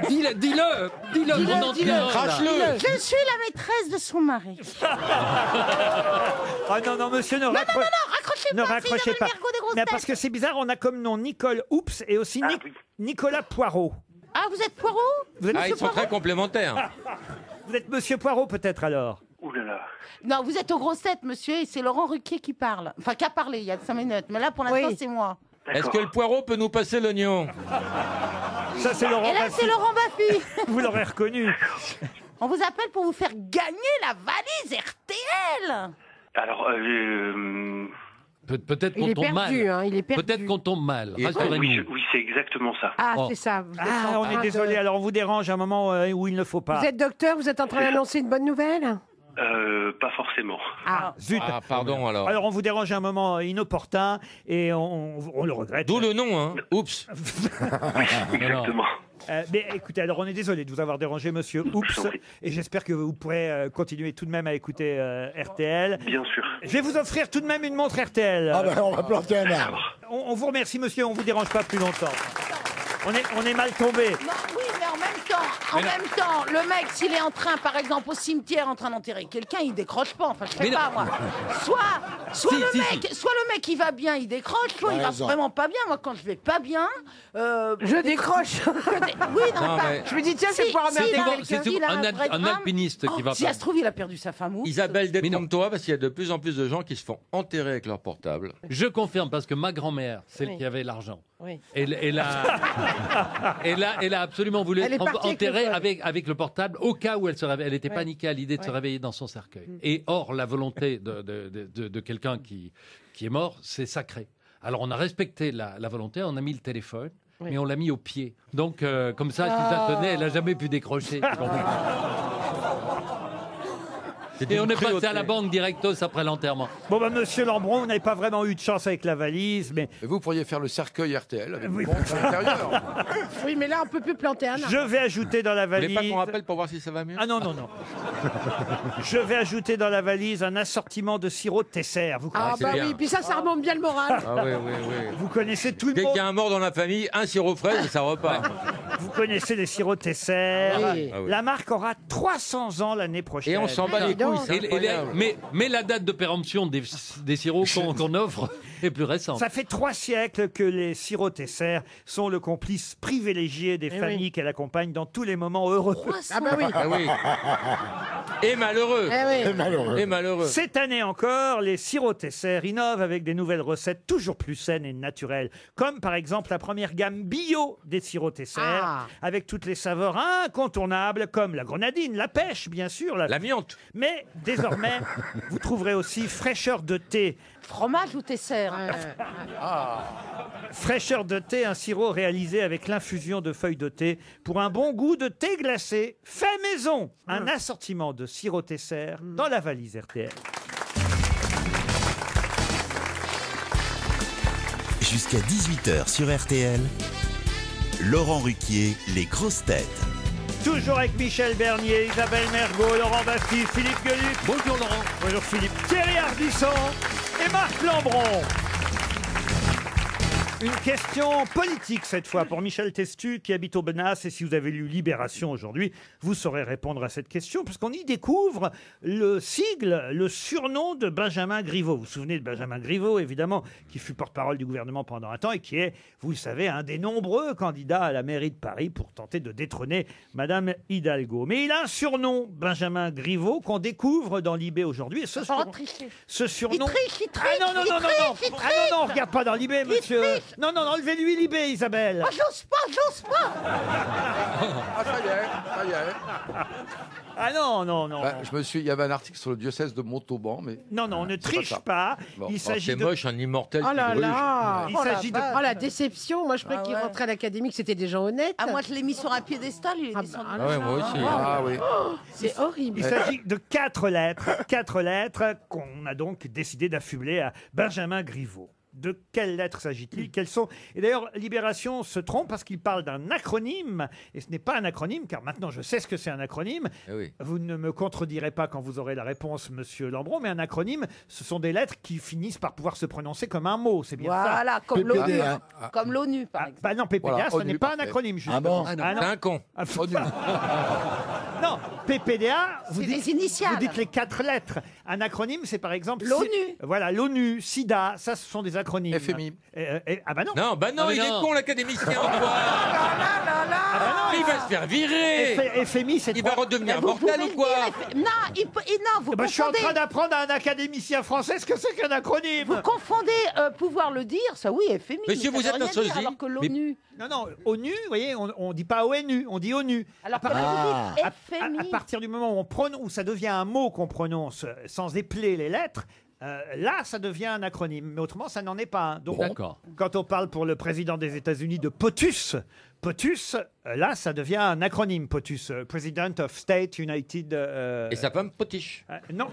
Dis-le, dis-le, dis-le, Dis-le, mon dis-le. entraîneur, là. Crache-le. Je suis la maîtresse de son mari. Ah non, non, monsieur, ne raccrochez Raccrochez ne pas, raccrochez c'est pas. le mergot des grosses Mais têtes. parce que c'est bizarre, on a comme nom Nicole Oups et aussi Ah, oui. Nicolas Poirot. Ah, vous êtes Poirot? Vous êtes, Ah, ils sont très complémentaires. vous êtes monsieur Poirot peut-être alors? Ouh là là. Non, vous êtes aux grosses têtes, monsieur, et c'est Laurent Ruquier qui parle. Enfin, qui a parlé il y a 5 minutes. Mais là, pour l'instant, Oui. c'est moi. Est-ce que le poireau peut nous passer l'oignon? Ça c'est Laurent Et là, Baffy. c'est Laurent Baffy. Vous l'aurez reconnu. On vous appelle pour vous faire gagner la valise RTL. Alors, Peut-être il qu'on est tombe perdu, mal. hein, il est perdu. Peut-être qu'on tombe mal. Il est- Rassurez-nous. oui, c'est exactement ça. Ah, Oh. c'est ça. Vous êtes Ah, en on est train désolé, de- alors on vous dérange à un moment où il ne faut pas. Vous êtes docteur, vous êtes en train d'annoncer une bonne nouvelle? Pas forcément. Ah, Zut. Ah, pardon alors. Alors on vous dérange à un moment inopportun et on le regrette. D'où le nom, hein. Oups. Exactement. Mais écoutez, alors on est désolé de vous avoir dérangé, monsieur Oups, et j'espère que vous pourrez continuer tout de même à écouter RTL. Bien sûr. Je vais vous offrir tout de même une montre RTL. Ah ben, on va planter un arbre. On vous remercie, monsieur, on vous dérange pas plus longtemps. On est mal tombé. Non, oui, mais en même temps, le mec, s'il est en train, par exemple, au cimetière, en train d'enterrer quelqu'un, il décroche pas. Enfin, je sais pas, moi. Soit le mec, il va bien, il décroche, soit il va vraiment pas bien. Moi, quand je vais pas bien, je décroche. Oui, non, je me dis, tiens, c'est pour emmerder quelqu'un. C'est un alpiniste qui va Si ça se trouve, il a perdu sa femme ou Isabelle, détrompe-toi, parce qu'il y a de plus en plus de gens qui se font enterrer avec leur portable. Je confirme, parce que ma grand-mère, celle qui avait l'argent, Oui. elle a absolument voulu Elle est être partie enterrée avec avec le portable au cas où elle se réveille. Elle était paniquée à l'idée de se réveiller dans son cercueil. Et or, la volonté de quelqu'un qui est mort, c'est sacré. Alors on a respecté la volonté, on a mis le téléphone, mais on l'a mis au pied. Donc comme ça, si ça tenait, elle n'a jamais pu décrocher. Et on est passé à la banque directos après l'enterrement. Bon, bah, monsieur Lambron, vous n'avez pas vraiment eu de chance avec la valise, mais... Et vous pourriez faire le cercueil RTL avec une montre à l'intérieur. Oui, mais là, on peut plus planter un arbre. Je vais ajouter dans la Vous valise... voulez pas qu'on rappelle pour voir si ça va mieux? Ah non, non, non. Je vais ajouter dans la valise un assortiment de sirop Tesser. Vous Ah connaissez bah bien. oui, puis ça remonte bien le moral. Ah oui. Vous connaissez tout le Dès monde. qu'il y a un mort dans la famille, un sirop fraise et ça repart. Vous connaissez les sirops Tesser. Oui. Ah oui. La marque aura 300 ans l'année prochaine. Et on s'en bat les couilles, c'est incroyable. Mais la date de péremption des sirops qu'on offre est plus récente. Ça fait 3 siècles que les sirops Tesser sont le complice privilégié des familles qu'elle accompagne dans tous les moments heureux. Ah bah oui. Ah oui. Et malheureux. Et malheureux. Cette année encore, les sirops Tesser innovent avec des nouvelles recettes toujours plus saines et naturelles. Comme par exemple la première gamme bio des sirops Tesser, avec toutes les saveurs incontournables comme la grenadine, la pêche bien sûr. L'amiante. Mais désormais, vous trouverez aussi fraîcheur de thé. Fromage ou Tesser? Fraîcheur de thé, un sirop réalisé avec l'infusion de feuilles de thé pour un bon goût de thé glacé fait maison. Un assortiment de sirop Tesser dans la valise RTL. Jusqu'à 18h sur RTL, Laurent Ruquier, les grosses têtes. Toujours avec Michel Bernier, Isabelle Mergot, Laurent Bastille, Philippe Gueluc. Bonjour Laurent. Bonjour Philippe. Thierry Ardisson et Marc Lambron. Une question politique cette fois pour Michel Testu qui habite Aubenas. Et si vous avez lu Libération aujourd'hui, vous saurez répondre à cette question puisqu'on y découvre le sigle, le surnom de Benjamin Griveaux. Vous vous souvenez de Benjamin Griveaux, évidemment, qui fut porte-parole du gouvernement pendant un temps et qui est, vous le savez, un des nombreux candidats à la mairie de Paris pour tenter de détrôner Madame Hidalgo. Mais il a un surnom, Benjamin Griveaux, qu'on découvre dans Libé aujourd'hui. Et ce surnom... Il triche. Ah non, non, on regarde pas dans Libé, monsieur. Non, enlevez-lui Libé, Isabelle. Oh, j'ose pas. Ah, ça y est. Ah non. Bah, il y avait un article sur le diocèse de Montauban, mais... Non, on ne triche pas. Bon. Il s'agit C'est de... moche, un immortel Oh qui là gruge. là. Il s'agit de... Oh la déception. Moi, je croyais qu'il rentrait à l'académie, que c'était des gens honnêtes. Ah, moi, je l'ai mis sur un piédestal, il est descendu. Ah ouais, moi aussi. Ah oui. C'est horrible. Il s'agit de 4 lettres qu'on a donc décidé d'affubler à Benjamin Griveaux. De quelles lettres s'agit-il? Quelles sont? Et d'ailleurs, Libération se trompe parce qu'il parle d'un acronyme. Et ce n'est pas un acronyme, car maintenant je sais ce que c'est un acronyme. Eh oui. Vous ne me contredirez pas quand vous aurez la réponse, monsieur Lambron, mais un acronyme, ce sont des lettres qui finissent par pouvoir se prononcer comme un mot. C'est bien ça. Voilà, comme l'ONU. PPDA. Comme l'ONU, par exemple. Bah non, PPDA, Voilà, ce ONU, n'est pas un parfait. acronyme, justement. Ah bon? Ah non. C'est un con. Non, PPDA, vous C'est dites, des initiales. vous dites les 4 lettres. Un acronyme, c'est par exemple... L'ONU. Voilà, l'ONU, SIDA, ça, ce sont des acronymes. FMI. Ah bah non. Non, Non, mais il est non. con l'académicien en toi. Il va se faire virer. FMI, c'est Il va redevenir Vous mortel pouvez ou quoi? le dire, non, vous Je suis en confondez. train d'apprendre à un académicien français ce que c'est qu'un acronyme. Vous confondez pouvoir le dire, ça oui, FMI. Monsieur, mais vous ça êtes veut un rien dire, sosie. alors que l'ONU. Non, ONU, vous voyez, on ne dit pas ONU, on dit ONU. Alors que là, vous dites FMI. À partir du moment où on prononce, où ça devient un mot qu'on prononce sans épeler les lettres, là, ça devient un acronyme. Mais autrement, ça n'en est pas un. Donc, D'accord. quand on parle pour le président des États-Unis de POTUS, là, ça devient un acronyme, POTUS, President of State United. Et sa femme potiche. Non.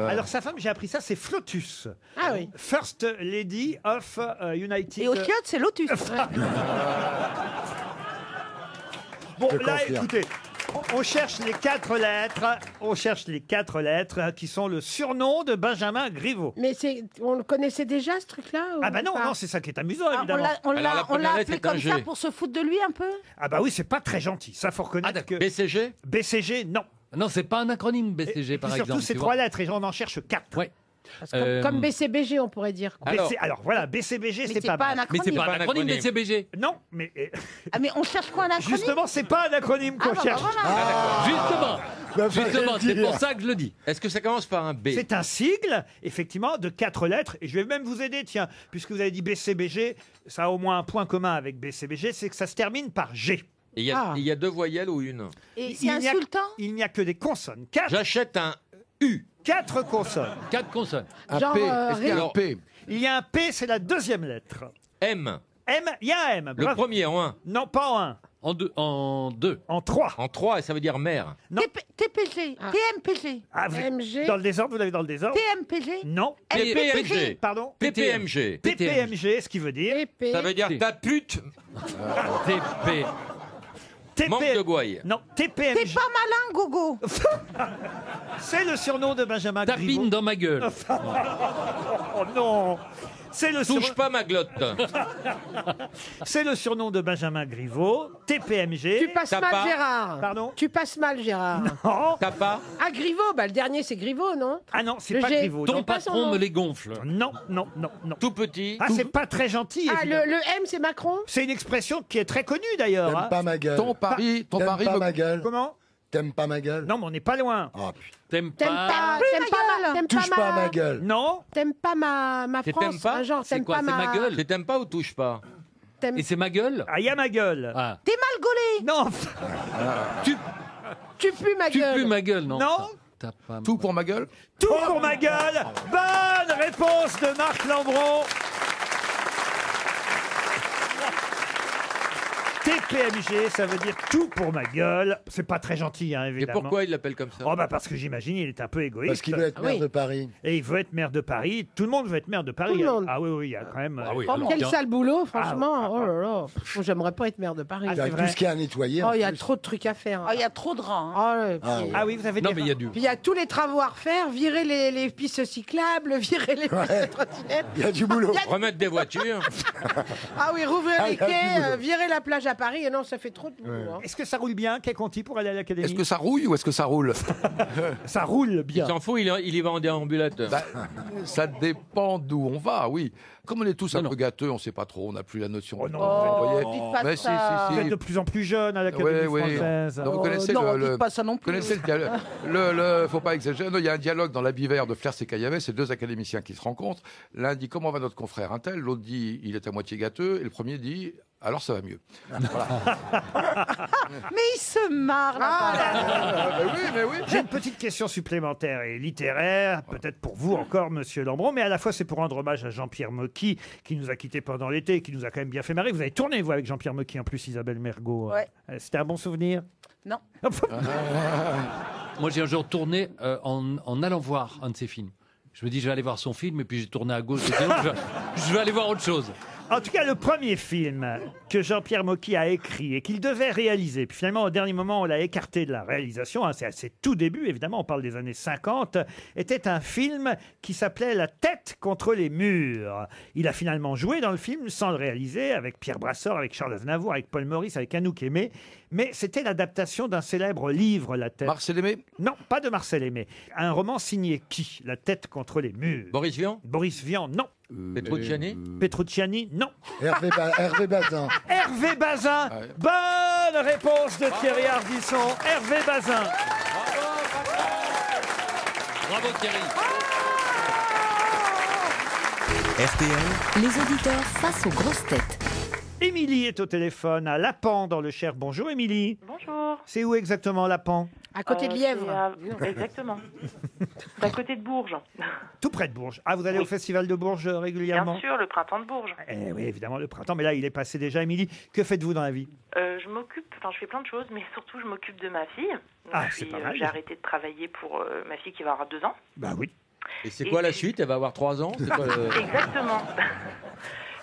Alors, sa femme, j'ai appris ça, c'est FLOTUS. Ah oui. First Lady of United. Et au chiotte, c'est Lotus. Bon, Je là, confirme. écoutez, on cherche les 4 lettres. On cherche les 4 lettres qui sont le surnom de Benjamin Griveaux. Mais on le connaissait déjà, ce truc-là ou Ah bah non, pas non, c'est ça qui est amusant, Ah, évidemment. on l'a appelé comme ça pour se foutre de lui un peu. Ah bah oui, c'est pas très gentil. Ça, faut reconnaître que... BCG BCG, non. Non, c'est pas un acronyme BCG, Et par puis surtout, exemple. c'est tu 3 vois. lettres et on en cherche 4. Ouais. Comme BCBG, on pourrait dire. quoi. Alors voilà, BCBG, Mais c'est pas mal. Mais c'est pas un acronyme BCBG. Non, mais Ah, mais on cherche quoi un acronyme? justement, c'est pas un acronyme qu'on Ah, bah, cherche. voilà. Justement, c'est pour ça que je le dis. Est-ce que ça commence par un B? C'est un sigle, effectivement, de 4 lettres. Et je vais même vous aider, tiens, puisque vous avez dit BCBG, ça a au moins un point commun avec BCBG, c'est que ça se termine par G. Et il y a 2 voyelles ou une? Et Il c'est n'y a- insultant? Il n'y a que des consonnes. 4, J'achète un U. 4 consonnes. 4 consonnes. Un Genre, P. Est-ce qu'il y a un alors- P? Il y a un P, c'est la 2e lettre. M. M, il y a un M. Le bravo. premier en 1. Non, pas en 1. En deux. En 3. En 3, et ça veut dire mère. Non. TPG, Ah. TMPG, Ah, vous êtes MG. dans le désordre, vous l'avez dans le désordre TMPG. Non. PPMG. Pardon PPMG. TPMG, ce qui veut dire TP. Ça veut dire ta pute TP. manque de gouaille. Non, T'es TPMG. pas malin, Gogo. C'est le surnom de Benjamin Griveaux. Tapine dans ma gueule. Oh non. C'est le, Touche pas ma glotte. c'est le surnom de Benjamin Griveaux, TPMG. Tu passes T'as mal, pas- Gérard. Pardon Tu passes mal, Gérard. Non. T'as pas? Ah, Griveaux, bah, le dernier, c'est Griveaux, non? Ah non, c'est Le pas G. Griveaux. Ton Non. pas son patron nom. me les gonfle. Non, non, non, non. Tout petit. Ah, c'est pas très gentil. Ah, évidemment. le M, c'est Macron? C'est une expression qui est très connue d'ailleurs. T'aimes hein. pas ma gueule. Ton pari T'aimes pas me- ma gueule. Comment T'aimes pas ma gueule. Non, mais on n'est pas loin. Ah, putain. T'aimes T'aimes pas. pas, Plus t'aimes ma pas gueule. t'aimes Touche pas ma gueule. Non. T'aimes pas ma Tu France? t'aimes pas? Un genre, C'est t'aimes quoi? pas C'est ma gueule. Tu t'aimes pas ou touche pas? t'aimes- Et c'est ma gueule. Ah, il y a ma gueule. Ah. T'es mal gaulé. Non. Tu pues ma Tu gueule. pues ma gueule, non? Non. T'as pas. Tout pour ma gueule? Tout pour ma gueule. Bonne réponse de Marc Lambron. TPMG, ça veut dire tout pour ma gueule. C'est pas très gentil, hein, Et évidemment. pourquoi il l'appelle comme ça? Oh bah parce que j'imagine il est un peu égoïste. Parce qu'il veut être maire oui. de Paris. Et il veut être maire de Paris. Tout le monde veut être maire de Paris. Tout le monde. Ah oui, oui, il y a quand même. Ah oui, Oh, alors, quel tiens. sale boulot, franchement. Oh là là. Pff, j'aimerais pas être maire de Paris. Il y a c'est tout vrai. ce qu'il y a à nettoyer. en Oh, il y a plus. trop de trucs à faire. Ah, il y a trop de rangs. hein. Oh, ouais, Ah, puis- oui. Ah oui, vous avez Non, des- mais il y a du. Puis il y a tous les travaux à refaire, virer les pistes cyclables, virer les pistes de trottinettes. Il y a du boulot. Remettre des voitures. Ah oui, rouvrir Ah, les il y a du quais, boulot. virer la plage à Paris. Et non, ça fait trop de boulot. hein. Est-ce que ça roule bien, Conti, pour aller à l'académie? Est-ce que ça rouille ou est-ce que ça roule? Ça roule Il bien. s'en fout, il y va en déambulateur. Bah, ça dépend d'où on va, oui. Comme on est tous un Non, peu gâteux, on ne sait pas trop, on n'a plus la notion. Oh non, Vous voyez dites pas Mais ça. Vous êtes de plus en plus jeune à l'Académie Oui, oui. française. Donc, vous connaissez non, le, dites pas ça non vous plus. connaissez le dialogue. Faut pas exagérer. Non, il y a un dialogue dans l'habit vert de Flers et Caillavet, c'est deux académiciens qui se rencontrent. L'un dit comment va notre confrère un tel, l'autre dit il est à moitié gâteux, et le premier dit alors ça va mieux. Voilà. Mais il se marre. là. Mais oui. J'ai une petite question supplémentaire et littéraire, peut-être pour vous encore, Monsieur Lambron, mais à la fois c'est pour rendre hommage à Jean-Pierre Mocky, qui nous a quittés pendant l'été, et qui nous a quand même bien fait marrer. Vous avez tourné, vous, avec Jean-Pierre Mocky, en plus, Isabelle Mergo. Ouais. C'était un bon souvenir? Non. Moi, j'ai un jour tourné en allant voir un de ses films. Je me dis, je vais aller voir son film, et puis j'ai tourné à gauche. Et puis, je vais aller voir autre chose. En tout cas, le premier film que Jean-Pierre Mocky a écrit et qu'il devait réaliser, puis finalement, au dernier moment, on l'a écarté de la réalisation, hein, c'est à ses tout débuts, évidemment, on parle des années 50, était un film qui s'appelait La tête contre les murs. Il a finalement joué dans le film sans le réaliser, avec Pierre Brasseur, avec Charles Aznavour, avec Paul Maurice, avec Anouk Aimé, mais c'était l'adaptation d'un célèbre livre, La tête. Marcel Aimé? Non, pas de Marcel Aimé. Un roman signé qui? La tête contre les murs. Boris Vian? Boris Vian, non. Petrucciani? Petrucciani, non. Hervé Bazin. Hervé Bazin. Bonne réponse de Thierry Ardisson. Hervé Bazin. Bravo Thierry. RTL, Les auditeurs face aux grosses têtes. Émilie est au téléphone à Lapan dans le Cher. Bonjour Émilie. Bonjour. C'est où exactement Lapan? À côté de Lièvre. Exactement. C'est à côté de Bourges. Tout près de Bourges. Ah, vous allez au Festival de Bourges régulièrement? Bien sûr, le printemps de Bourges. Eh oui, évidemment, le printemps. Mais là, il est passé déjà. Émilie, que faites-vous dans la vie? Je fais plein de choses, mais surtout, je m'occupe de ma fille. Donc, Ah, c'est pas mal. J'ai arrêté de travailler pour ma fille qui va avoir 2 ans. Bah oui. Et c'est quoi la suite? Elle va avoir 3 ans? C'est quoi le- Exactement.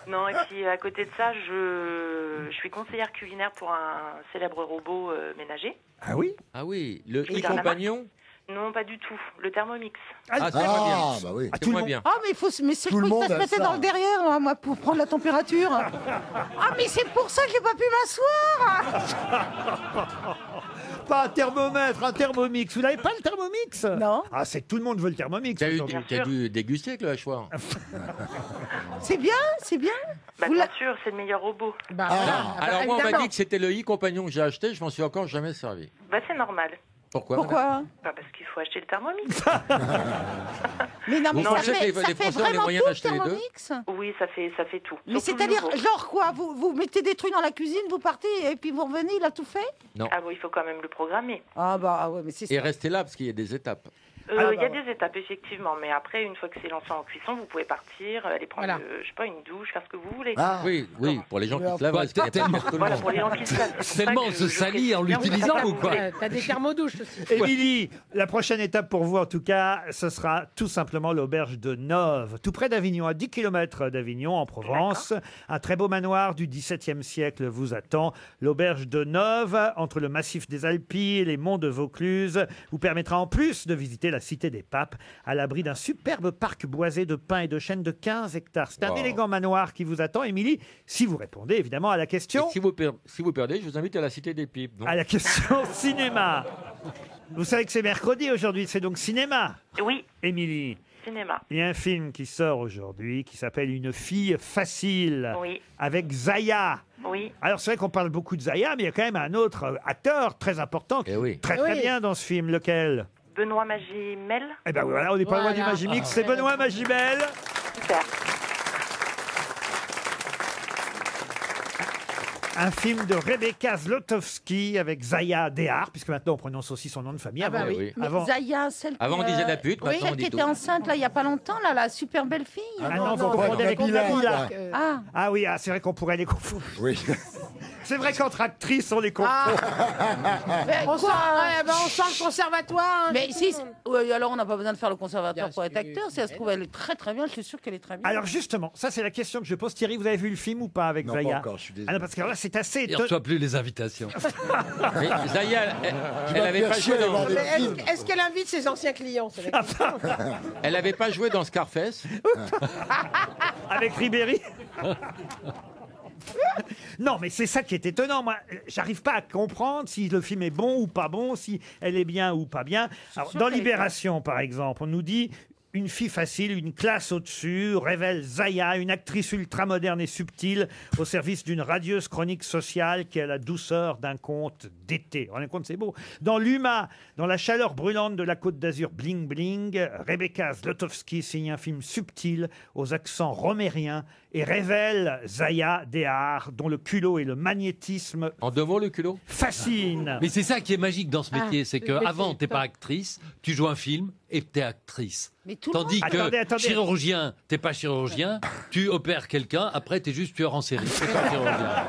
Non, et puis à côté de ça, je suis conseillère culinaire pour un célèbre robot ménager. Ah oui? Ah oui, le Et dans la e-compagnon. Non, pas du tout. Le Thermomix. Ah, c'est moins bien. bah oui. C'est moins bien. Ah, mais il faut, mais c'est Tout le le truc monde que ça se a mettait ça. dans le derrière, moi, pour prendre la température. Ah, mais c'est pour ça que j'ai pas pu m'asseoir. Pas un thermomètre, un thermomix. Vous n'avez pas le thermomix? Non. Ah, c'est tout le monde veut le thermomix. aujourd'hui. T'as dû déguster avec le hachoir. C'est bien, c'est bien. Bah, bien sûr, c'est le meilleur robot. Bah, Alors moi, on m'a dit que c'était le e-compagnon que j'ai acheté, je m'en suis encore jamais servi. Bah, c'est normal. Pourquoi? Pourquoi? Bah, parce qu'il faut acheter le Thermomix. Mais non, mais Vous ça pensez que fait, les ça fait Français ont les vraiment moyens tout, le d'acheter les deux? Thermomix. Oui, ça fait tout. Mais Surtout c'est-à-dire, le nouveau. genre quoi, vous mettez des trucs dans la cuisine, vous partez et puis vous revenez, il a tout fait? Non. Ah oui, il faut quand même le programmer. Ah bah ah ouais, mais c'est ça. Et restez là parce qu'il y a des étapes. Il y a des étapes, effectivement. Mais après, une fois que c'est lancé en cuisson, vous pouvez partir, aller prendre, je sais pas, une douche, faire ce que vous voulez. Oui, oui, pour les gens qui se lavent, parce qu'il y a pas tout le Voilà, monde. pour les gens qui se lavent. C'est pour Tellement ça on que se je salit en précise bien, l'utilisant vous ou quoi? voulez. T'as des thermodouches aussi. Émilie, la prochaine étape pour vous, en tout cas, ce sera tout simplement l'auberge de Nove, tout près d'Avignon, à 10 km d'Avignon, en Provence. Un très beau manoir du XVIIe siècle vous attend. L'auberge de Nove, entre le massif des Alpilles et les monts de Vaucluse, vous permettra en plus de visiter la cité des Papes, à l'abri d'un superbe parc boisé de pins et de chênes de 15 hectares. C'est un Wow. élégant manoir qui vous attend, Émilie, si vous répondez évidemment à la question. Et si vous perdez, je vous invite à la Cité des Pipes. donc. À la question cinéma. Vous savez que c'est mercredi aujourd'hui, c'est donc cinéma. Oui, Émilie, cinéma. il y a un film qui sort aujourd'hui qui s'appelle Une fille facile Oui. avec Zaya. Oui. Alors c'est vrai qu'on parle beaucoup de Zaya, mais il y a quand même un autre acteur très important qui est très Oui. bien dans ce film. Lequel? Benoît Magimel. Eh ben voilà, on n'est pas loin du Magimix, c'est Benoît Magimel. Super. Un film de Rebecca Zlotowski avec Zaya Dehar, puisque maintenant on prononce aussi son nom de famille. Ah bah Avant, oui. Mais avant- Zaya, celle Avant, on qui, disait la pute, oui, maintenant, on celle dit qui tout. était enceinte là il y a pas longtemps là, la super belle fille. Ah non, vous confondez avec Nabila. Ah. Ah oui, c'est vrai qu'on pourrait les confondre. Oui. C'est vrai qu'entre actrices, on les confond. Mais On quoi, on sent le conservatoire. Mais si, oui, alors on n'a pas besoin de faire le conservateur pour être acteur. Si elle se trouve, elle est très très bien. Je suis sûr qu'elle est très bien. Alors justement, ça c'est la question que je pose. Thierry, vous avez vu le film ou pas avec Non, Zaya? pas encore, je suis désolé. Ah non, parce que là c'est assez Il ne étonnant. reçoit plus les invitations. Mais Zaya, elle vas avait faire pas chier joué à voir dans... des Mais films. est-ce qu'elle invite ses anciens clients? C'est la question. Elle avait pas joué dans Scarface. Avec Ribéry. Non, mais c'est ça qui est étonnant. Moi, j'arrive pas à comprendre si le film est bon ou pas bon, si elle est bien ou pas bien. Alors, sûr dans qu'elle est Libération, par exemple, on nous dit une fille facile, une classe au-dessus, révèle Zaya, une actrice ultramoderne et subtile, au service d'une radieuse chronique sociale qui a la douceur d'un conte d'été. Vous vous rendez compte, c'est beau. Dans l'Huma, dans la chaleur brûlante de la Côte d'Azur bling bling, Rebecca Zlotowski signe un film subtil aux accents romériens et révèle Zaya Dehar, dont le culot et le magnétisme En deux mots, le culot. fascinent. Mais c'est ça qui est magique dans ce métier, c'est le métier, qu'avant, tu n'es pas actrice, tu joues un film et tu es actrice. Mais tout le Tandis monde- que Attendez. chirurgien, t'es pas chirurgien, tu opères quelqu'un, après tu es juste tueur en série. C'est pas chirurgien.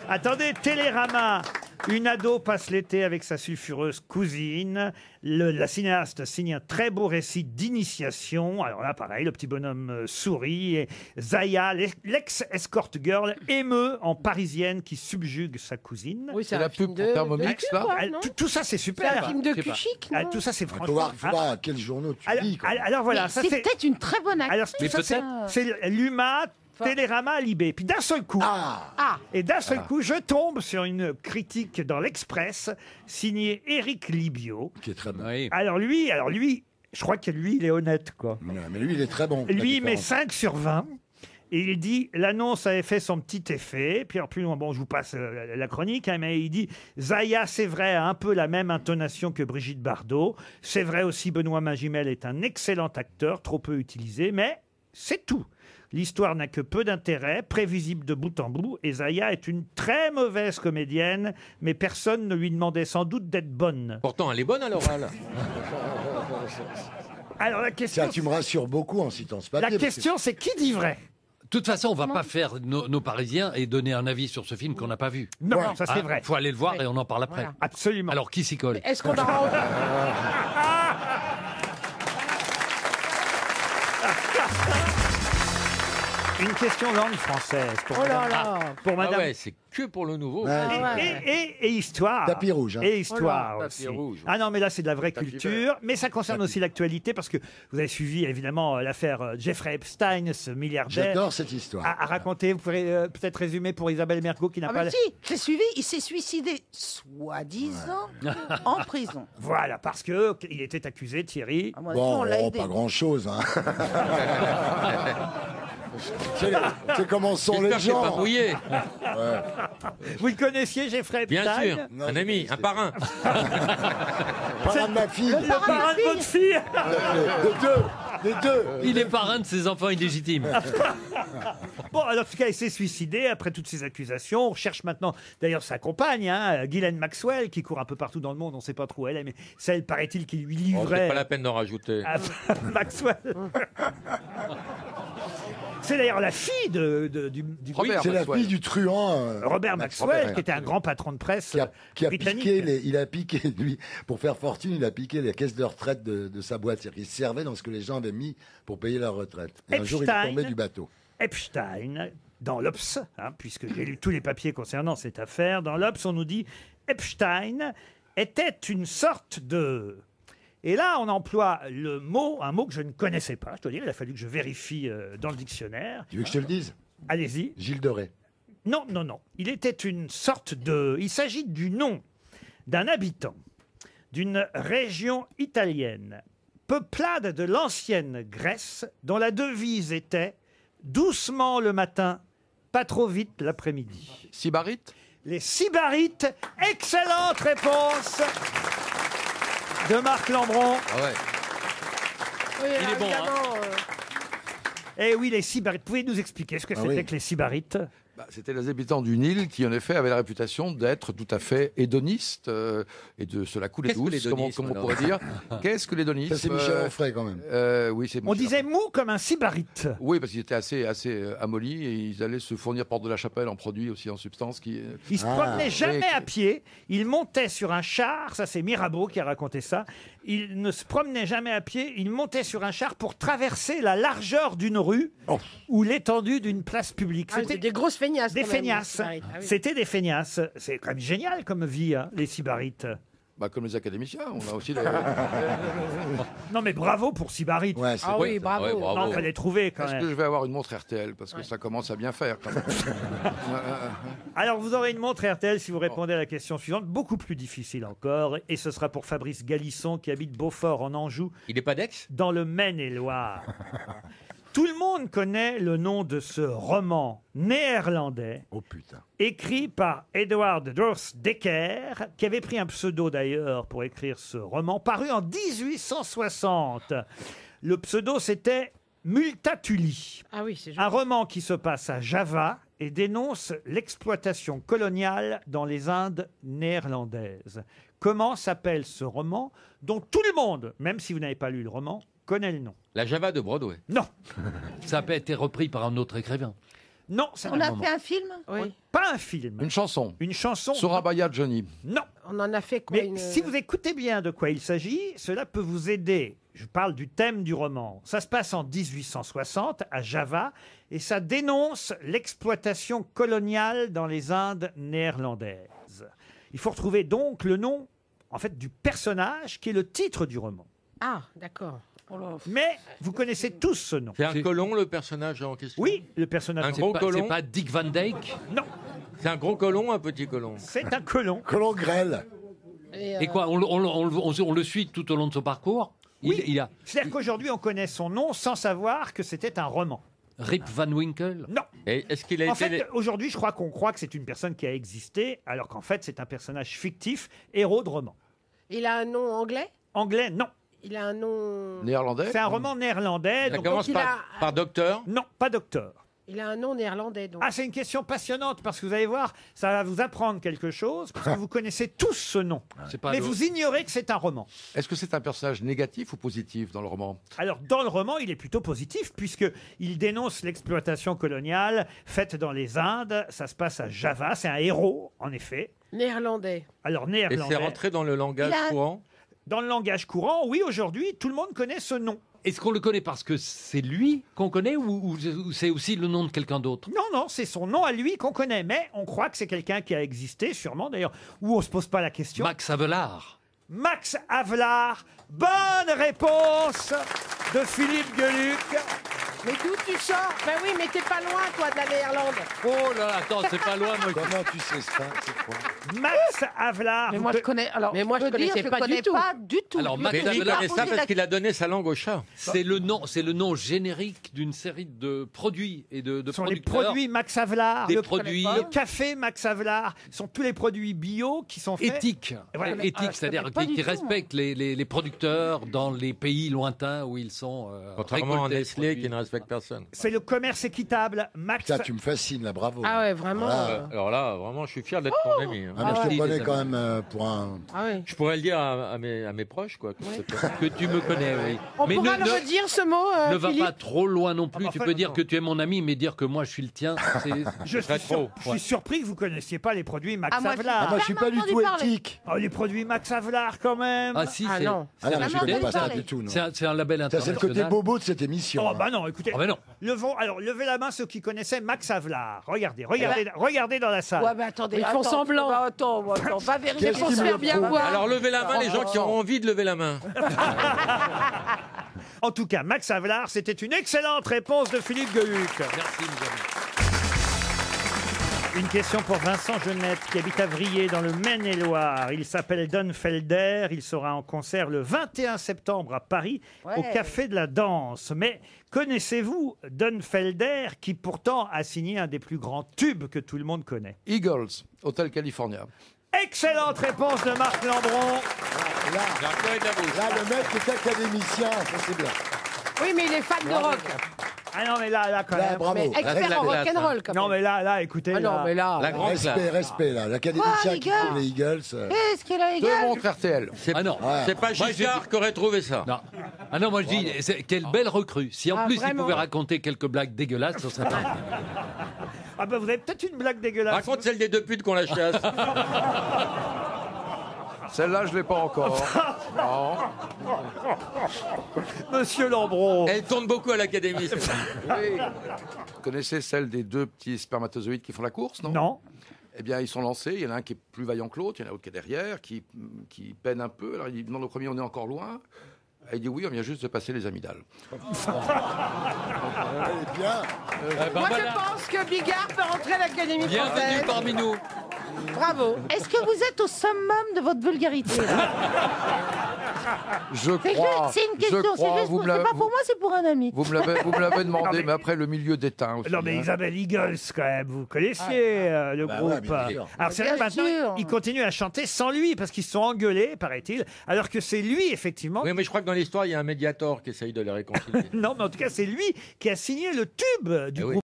Attendez, Télérama. Une ado passe l'été avec sa sulfureuse cousine. La cinéaste signe un très beau récit d'initiation. Alors là, pareil, le petit bonhomme sourit. Et Zaya, l'ex-escort girl, émeut en parisienne qui subjugue sa cousine. Oui, C'est un la film pub pour Thermomix, cul, là quoi, Ah, non tout ça, c'est C'est super. un film de Je sais pas. cul chic, Ah, non tout ça, c'est Faut franchement. voir à quels journaux tu Alors, lis. quoi. alors voilà, Mais ça c'est c'est. peut-être une très bonne actrice. Alors tout Mais ça, peut-être. c'est l'Huma, Télérama, Libé. Puis d'un seul coup. Ah, Et d'un seul coup, je tombe sur une critique dans l'Express, signée Éric Libio. Qui est très bon. Oui. Alors lui, je crois que lui, il est honnête, quoi. Non, mais lui, il est très bon. Lui, il La met différence. 5 sur 20. Et il dit, l'annonce avait fait son petit effet. Puis alors, plus loin, bon, je vous passe la chronique, hein, mais il dit, Zaya, c'est vrai, a un peu la même intonation que Brigitte Bardot. C'est vrai aussi, Benoît Magimel est un excellent acteur, trop peu utilisé, mais c'est tout. L'histoire n'a que peu d'intérêt, prévisible de bout en bout, et Zaya est une très mauvaise comédienne, mais personne ne lui demandait sans doute d'être bonne. Pourtant, elle est bonne à l'oral. Alors la question, Ça, tu me rassures beaucoup en citant ce papier. la parce que- question c'est qui dit vrai? De toute façon, on va pas faire nos Parisiens et donner un avis sur ce film qu'on n'a pas vu. Non, ça c'est vrai. Il faut aller le voir et on en parle après. Voilà. Absolument. Alors, qui s'y colle Est-ce qu'on aura... Une question langue française. Pour Oh là madame. là. Pour Ah madame. ouais, c'est que pour le nouveau. Et histoire. Tapis rouge, hein. Et histoire Oh là, aussi. tapis rouge. Ah non, mais là, c'est de la vraie Tapis culture. Mais ça concerne aussi l'actualité parce que vous avez suivi évidemment l'affaire Jeffrey Epstein, ce milliardaire. J'adore cette histoire. À raconter, vous pourrez peut-être résumer pour Isabelle Mergo qui n'a Ah pas. ben si, je l'ai suivi, il s'est suicidé, soi-disant, en prison. Voilà, parce que il était accusé, Thierry. À mon avis, Bon, on l'a aidé. pas grand-chose. Hein. C'est comment sont les J'espère que c'est gens. pas mouillé. Ouais. Vous le connaissiez, Jeffrey Epstein? Bien sûr, Non, un ami, un parrain. Parrain de ma fille. Le parrain de votre fille. Les deux. Il est parrain de ses enfants illégitimes. Bon, alors, en tout cas, il s'est suicidé après toutes ces accusations. On cherche maintenant, d'ailleurs, sa compagne, hein, Ghislaine Maxwell, qui court un peu partout dans le monde. On ne sait pas trop où elle est, mais celle, paraît-il, qui lui Oh, c'est livrait pas la peine d'en rajouter. à Maxwell. C'est d'ailleurs la fille du Robert C'est la Maxwell. fille du truand. Robert Maxwell, qui était un grand patron de presse Qui a britannique. piqué, il a piqué, lui, pour faire fortune, il a piqué les caisses de retraite de sa boîte. C'est-à-dire qu'il servait dans ce que les gens avaient mis pour payer leur retraite. Et un jour, il est Epstein. tombé du bateau. Epstein, dans l'Obs, hein, puisque j'ai lu tous les papiers concernant cette affaire, dans l'Obs, on nous dit Epstein était une sorte de... Et là, on emploie un mot que je ne connaissais pas. Je dois dire, il a fallu que je vérifie dans le dictionnaire. Tu veux que je te le dise? Allez-y. Gilles Doré. Non, non, non. Il était une sorte de... Il s'agit du nom d'un habitant d'une région italienne, peuplade de l'ancienne Grèce, dont la devise était « Doucement le matin, pas trop vite l'après-midi ». Sybarites? Les Sybarites. Excellente réponse de Marc Lambron. Ah ouais. Oui, Il est bon, évidemment, Eh oui, les Sybarites. Pouvez nous expliquer ce que c'était oui. que les Sybarites? Bah, c'était les habitants du Nil qui, en effet, avaient la réputation d'être tout à fait hédonistes et de se la couler Qu'est-ce que douce, comme l'hédonisme, on alors pourrait dire. Qu'est-ce que l'hédonisme? Ça, c'est Michel Onfray, quand même. Oui, c'est On Michel disait mou comme un Sybarite. Oui, parce qu'ils étaient assez amollis et ils allaient se fournir porte de la chapelle en produits aussi en substance qui. Il se promenait jamais à pied. Il montait sur un char. Ça, c'est Mirabeau qui a raconté ça. Il ne se promenait jamais à pied. Il montait sur un char pour traverser la largeur d'une rue ou l'étendue d'une place publique. c'était des grosses feignasses. des quand même, feignasses. les Sybarites. Ah oui. C'était des feignasses. C'est quand même génial comme vie, hein, les Sybarites. Bah, comme les académiciens, on a aussi les. Non, mais bravo pour Sybarites. Ouais, c'est Ah oui, bravo. Ouais, bravo. Non, fallait trouver quand Est-ce que même. je vais avoir une montre RTL? Parce que ça commence à bien faire quand même. Alors, vous aurez une montre RTL si vous répondez à la question suivante, beaucoup plus difficile encore, et ce sera pour Fabrice Galisson qui habite Beaufort en Anjou, Il n'est pas d'ex? dans le Maine-et-Loire. Tout le monde connaît le nom de ce roman néerlandais, Oh putain. écrit par Edward Dorst Dekker, qui avait pris un pseudo d'ailleurs pour écrire ce roman, paru en 1860. Le pseudo, c'était Multatuli. Ah oui, c'est Un roman qui se passe à Java et dénonce l'exploitation coloniale dans les Indes néerlandaises. Comment s'appelle ce roman dont tout le monde, même si vous n'avez pas lu le roman, connaît le nom? La Java de Broadway. Non, Ça a pas été repris par un autre écrivain. non, ça On n'a a fait un film? Oui. pas un film. Une chanson. Une chanson. Sorabaya Johnny. Non. On en a fait quoi? Mais si vous écoutez bien de quoi il s'agit, cela peut vous aider. Je parle du thème du roman. Ça se passe en 1860 à Java et ça dénonce l'exploitation coloniale dans les Indes néerlandaises. Il faut retrouver donc le nom, en fait, du personnage qui est le titre du roman. Ah, d'accord. Mais vous connaissez tous ce nom. C'est un colon, le personnage en question? Oui, le personnage. Un C'est gros pas, colon? c'est pas Dick Van Dyke? Non, C'est un gros colon, un petit colon? c'est un colon. Colon grêle. Et, Et quoi, on le suit tout au long de son parcours? Oui. Il a C'est-à-dire qu'aujourd'hui, on connaît son nom sans savoir que c'était un roman. Rip Van Winkle? Non. Et est-ce qu'il a En été... fait, aujourd'hui, je crois qu'on croit que c'est une personne qui a existé, alors qu'en fait, c'est un personnage fictif, héros de roman. il a un nom anglais? Anglais, non. Il a un nom. Néerlandais? C'est un roman néerlandais. Ça donc- commence il par docteur? Non, pas docteur. Il a un nom néerlandais, donc. Ah, c'est une question passionnante, parce que vous allez voir, ça va vous apprendre quelque chose, parce que vous connaissez tous ce nom. C'est pas Mais le- vous ignorez que c'est un roman. Est-ce que c'est un personnage négatif ou positif dans le roman? Alors, dans le roman, il est plutôt positif, puisqu'il dénonce l'exploitation coloniale faite dans les Indes. Ça se passe à Java. C'est un héros, en effet. Néerlandais. Alors, Et néerlandais. c'est rentré dans le langage Il a- courant? Dans le langage courant, oui, aujourd'hui, tout le monde connaît ce nom. Est-ce qu'on le connaît parce que c'est lui qu'on connaît ou c'est aussi le nom de quelqu'un d'autre? Non, non, c'est son nom à lui qu'on connaît, mais on croit que c'est quelqu'un qui a existé, sûrement d'ailleurs, où on se pose pas la question. Max Havelaar. Max Havelaar. Bonne réponse de Philippe Gueluc. Mais d'où tu sors? Ben oui, mais t'es pas loin, toi, de la Néerlande. Oh là, attends, c'est pas loin, moi. Comment tu sais ça? C'est quoi? Max Havelaar. Mais moi, je connais. Alors, Mais moi, je connaissais pas du tout. pas du tout. Alors, Je Max Mais connais il Havelaar, pas. connaît ça parce qu'il a donné sa langue au chat. C'est le nom générique d'une série de produits et de Ce sont les producteurs. produits Max Havelaar. Des le, produits- le café Max Havelaar. Ce sont tous les produits bio qui sont faits. éthiques. Voilà. Éthiques, c'est-à-dire connais pas qui du tout, respectent les producteurs dans les pays lointains où ils sont. Contrairement à récoltés, Nestlé produits. qui ne respecte personne. C'est le commerce équitable. Max. Putain, tu me fascines là, bravo. Ah ouais, vraiment. Voilà. Alors là, vraiment, je suis fier d'être ton ami. hein. Ah, mais je ouais. te connais Des quand amis. même pour un. Ah ouais. Je pourrais le dire à mes proches, quoi. Que tu me connais, oui. On Mais pourra ne, le ne- redire, ce mot, ne va Philippe pas trop loin non plus. Ah, Tu enfin, peux dire non. que tu es mon ami, mais dire que moi je suis le tien, c'est. Je Très suis, trop. je suis surpris que vous ne connaissiez pas les produits Max Ah, moi, je- Havelaar. Ah, moi, je suis pas du entendu tout parler. éthique. Oh, les produits Max Havelaar quand même. Ah si, Ah c'est. non. Ah non, mais je Vraiment, connais pas entendu ça parler. du tout. non. C'est un label Ça, c'est international. le côté bobo de cette émission. Oh hein. bah non, écoutez. Ah bah non. Alors levez la main ceux qui connaissaient Max Havelaar. Regardez regardez dans la salle. Ouais, mais attendez. Ils font attends, semblant. Attends, va vérifier. Qu'est-ce Pour qui se me faire le bien prouve voir. Alors levez la main les gens qui ont envie de lever la main. En tout cas, Max Havelaar, c'était une excellente réponse de Philippe Gueluc. Merci, mes amis. Une question pour Vincent Genette qui habite à Vrier dans le Maine-et-Loire. Il s'appelle Don Felder. Il sera en concert le 21 septembre à Paris au Ouais. Café de la Danse. Mais connaissez-vous Don Felder qui pourtant a signé un des plus grands tubes que tout le monde connaît? Eagles, Hôtel California. Excellente réponse de Marc Lambron. Là, L'argueil de la bouche. là, le mec est académicien, ça c'est bien. Oui, mais il est fan de rock. Ah non mais là quand Là, même. bravo. Mais expert en classe, rock'n'roll, quand même. Non mais là écoutez. Ah non, là. mais là. La grande Respect, classe. respect, là. L'académicien Quoi, qui les gars fait les Eagles. Qu'est-ce qu'il a Deux égal montres RTL. Ah non. Ouais. C'est pas Giscard qui aurait trouvé ça. Non. Ah non, moi je dis, quelle belle recrue. Si en Ah, plus il vraiment. pouvait raconter quelques blagues dégueulasses, ça serait pas. Ah bah vous avez peut-être une blague dégueulasse. Raconte celle des deux putes qu'on la chasse. Celle-là, je l'ai pas encore. Non. Monsieur Lambron. Elle tourne beaucoup à l'académie. celle-là. Oui. Vous connaissez celle des deux petits spermatozoïdes qui font la course, non? Non. Eh bien, ils sont lancés. Il y en a un qui est plus vaillant que l'autre. Il y en a un autre qui est derrière, qui peine un peu. Alors, il demande au premier, on est encore loin. Et il dit oui, on vient juste de passer les amygdales. Elle est bien. Ben Moi, voilà. je pense que Bigard peut rentrer à l'Académie Bienvenue française. parmi nous. Bravo. Est-ce que vous êtes au summum de votre vulgarité là Je C'est crois. c'est une question, Je crois. c'est juste Vous pour- me c'est l'avez- pas pour moi, c'est pour un ami. Vous me l'avez demandé, Non, mais- mais après le milieu d'éteint aussi. Non mais hein. Isabelle Eagles quand même, vous connaissiez le Bah groupe. ouais, bien sûr. Alors c'est vrai que Bien maintenant sûr. ils continuent à chanter sans lui parce qu'ils se sont engueulés, paraît-il, alors que c'est lui effectivement. Oui, mais je crois que dans l'histoire, il y a un médiator qui essaye de les réconcilier. Non mais en tout cas c'est lui qui a signé le tube du Eh oui. groupe.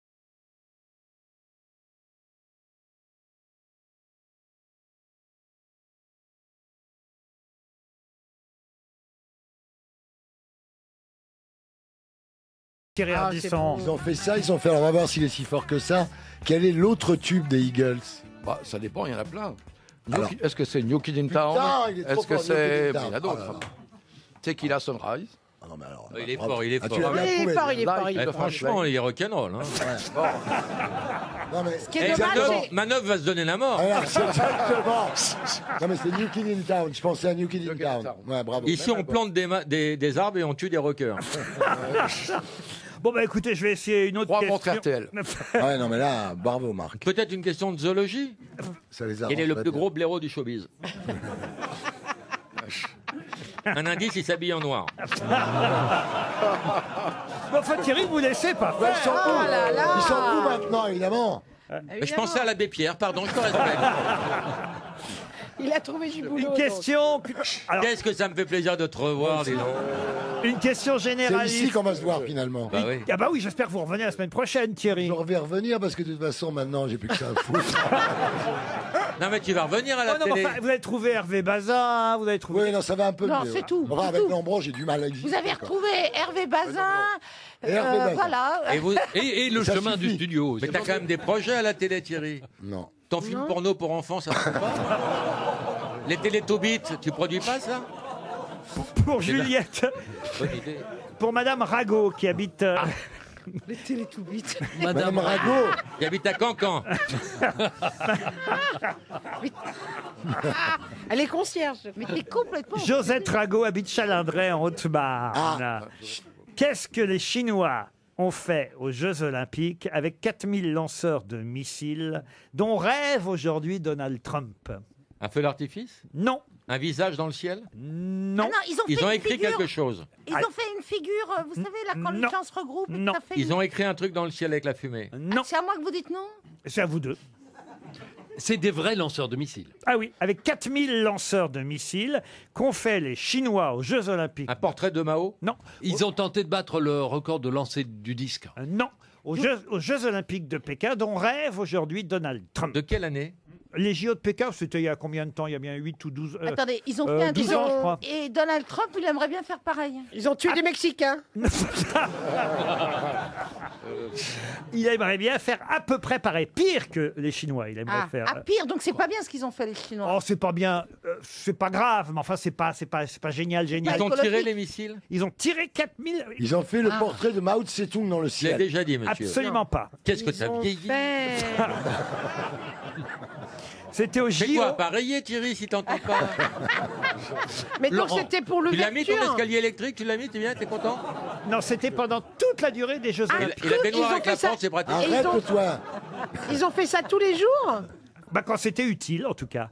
Thierry Ah, Ardisson. Ils ont fait ça, ils ont fait, alors on va voir s'il est si fort que ça. Quel est l'autre tube des Eagles? Bah, ça dépend, il y en a plein. Alors- Est-ce que c'est New Kid in Town? Putain, il est trop Est-ce que fort, New c'est. Kid in Il y en a Town. d'autres. Oh là là. Tequila Sunrise. Ah non, mais alors, Il est bravo. fort, il est Ah, fort. tu l'as Oui, bien il est trouvé. fort, il est Là, fort. il il est Eh, fort. franchement, il est rock'n'roll. Hein. Non, mais. Ce qui est Eh, dommage, c'est- Manœuvre va se donner la mort. Alors, c'est exactement. Non, mais c'est New Kid in Town. Je pensais à New Kid in New Kid in Town. Town. Ouais, bravo. Ici, on plante des arbres et on tue des rockers. Bon bah écoutez, je vais essayer une autre Trois montres question. RTL. Ah ouais, non, mais là, bravo, Marc. Peut-être une question de zoologie. Ça les Quel est le arrange plus pas, gros blaireau du showbiz? Un indice, il s'habille en noir. Mais enfin Thierry, vous laissez pas Ouais, faire. ils sont fous. Oh là là. Ils sont fous maintenant, évidemment. Mais je pensais à l'abbé Pierre, pardon, je te respecte. Il a trouvé du boulot. Une donc. question. Alors, Qu'est-ce que ça me fait plaisir de te revoir, dis donc. une question C'est généraliste. ici qu'on va se voir finalement. Bah oui. Ah bah oui, j'espère que vous revenez la semaine prochaine, Thierry. Je vais revenir parce que de toute façon, maintenant, j'ai plus que ça à foutre. Non, mais tu vas revenir à la Oh non, mais télé. enfin, vous avez trouvé Hervé Bazin, vous avez trouvé. Oui, non, ça va un peu Non, mieux. c'est tout, Enfin, c'est avec tout. Lambron, j'ai du mal à exister. Vous avez quoi. retrouvé Hervé Bazin. Hervé Bazin. Voilà. Et, vous- Et le Ça chemin suffit. du studio. Mais t'as quand même des projets à la télé, Thierry. Non. Ton film porno pour enfants, ça se fait pas? Les Télétobies, tu produis pas ça? Pour Juliette. Bonne idée. Pour Madame Rago, qui habite... Les télétoubites. Madame Rago. Qui habite à Cancan. Elle est concierge. Mais t'es complètement... Josette Rago habite Chalindray, en Haute-Marne. Qu'est-ce que les Chinois ont fait aux Jeux Olympiques avec 4000 lanceurs de missiles dont rêve aujourd'hui Donald Trump? Un feu d'artifice? Non. Un visage dans le ciel? Non. Ah non, Ils fait ont une écrit figure. quelque chose. Ils ont fait une figure, vous savez, là, quand les Non. gens se regroupent. et que Non. ça fait Ils une- ont écrit un truc dans le ciel avec la fumée. Non. C'est à moi que vous dites non? C'est à vous deux. C'est des vrais lanceurs de missiles. Ah oui, avec 4000 lanceurs de missiles qu'ont fait les Chinois aux Jeux Olympiques. Un portrait de Mao? Non. Ils ont tenté de battre le record de lancer du disque. Non. Aux Jeux Olympiques de Pékin, dont rêve aujourd'hui Donald Trump. De quelle année? Les JO de Pékin, c'était il y a combien de temps? Il y a bien 8 ou 12... Attendez, ils ont fait un 12 truc. ans, je crois. Et Donald Trump, il aimerait bien faire pareil. Ils ont tué des Mexicains. Il aimerait bien faire à peu près pareil. Pire que les Chinois, il aimerait faire... Pire, donc c'est pas bien ce qu'ils ont fait les Chinois. Oh, c'est pas bien, c'est pas grave, mais enfin, c'est pas génial. Ils ont tiré les missiles? Ils ont tiré 4000... Ils ont fait le portrait de Mao Tse-tung dans le Je l'ai ciel. déjà dit, monsieur. Absolument pas. Qu'est-ce que ça vieillit? C'était au C'est JO. quoi? Pareiller, Thierry, si t'entends pas. Mais donc Laurent, c'était pour Tu l'as mis ton l'ouverture. escalier électrique? Tu l'as mis? T'es bien? T'es content? Non, c'était pendant toute la durée des Jeux Olympiques. Et la baignoire ils ont avec la fait ça- porte, c'est pratique. Arrête-toi. Ils ont fait ça tous les jours. Bah, quand c'était utile, en tout cas.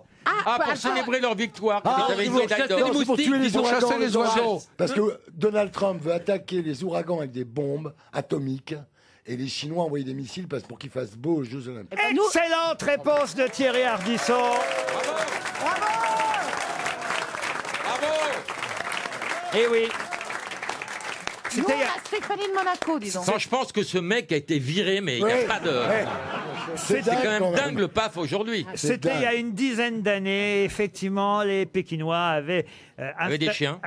Ah, pour célérer leur victoire. Ah, Ils avaient ils une vont médaille chasser d'or. les pour tuer les Ils ont ouragans, chassé les oiseaux. Parce que Donald Trump veut attaquer les ouragans avec des bombes atomiques. Et les Chinois ont envoyé des missiles pour qu'il fasse beau aux Jeux Olympiques. Excellente réponse de Thierry Ardisson. Eh oui. Nous, C'était on il y a- a Stéphanie de Monaco, dis donc. Enfin, je pense que ce mec a été viré, mais il n'y Ouais, a pas de... ouais. C'est quand même dingue le paf aujourd'hui. C'était il y a une dizaine d'années. Effectivement, les Pékinois avaient, Avec des chiens.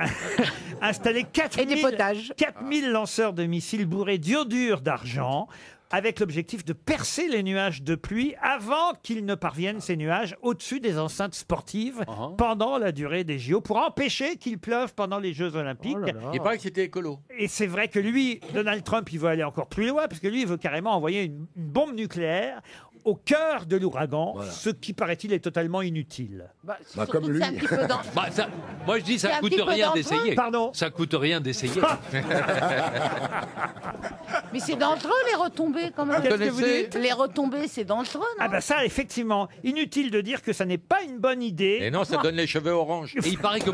installé 4000 Et des potages. 4000 lanceurs de missiles bourrés d'iodure d'argent, avec l'objectif de percer les nuages de pluie avant qu'ils ne parviennent, ces nuages, au-dessus des enceintes sportives pendant la durée des JO, pour empêcher qu'il pleuve pendant les Jeux Olympiques. Il paraît que c'était écolo. Et c'est vrai que lui, Donald Trump, il veut aller encore plus loin, parce que lui, il veut carrément envoyer une bombe nucléaire au cœur de l'ouragan, ce qui, paraît-il, est totalement inutile. Bah, Bah, comme lui. c'est un petit peu dans- Bah, ça- moi je dis C'est ça un coûte petit peu rien dangereux. d'essayer. Pardon. Ça coûte rien d'essayer. Mais c'est dangereux, les retombées, quand même. Qu'est-ce que vous dites Les retombées, c'est dangereux, non? Ah bah ça, effectivement, inutile de dire que ça n'est pas une bonne idée. Et non, ça donne les cheveux orange. Et il paraît que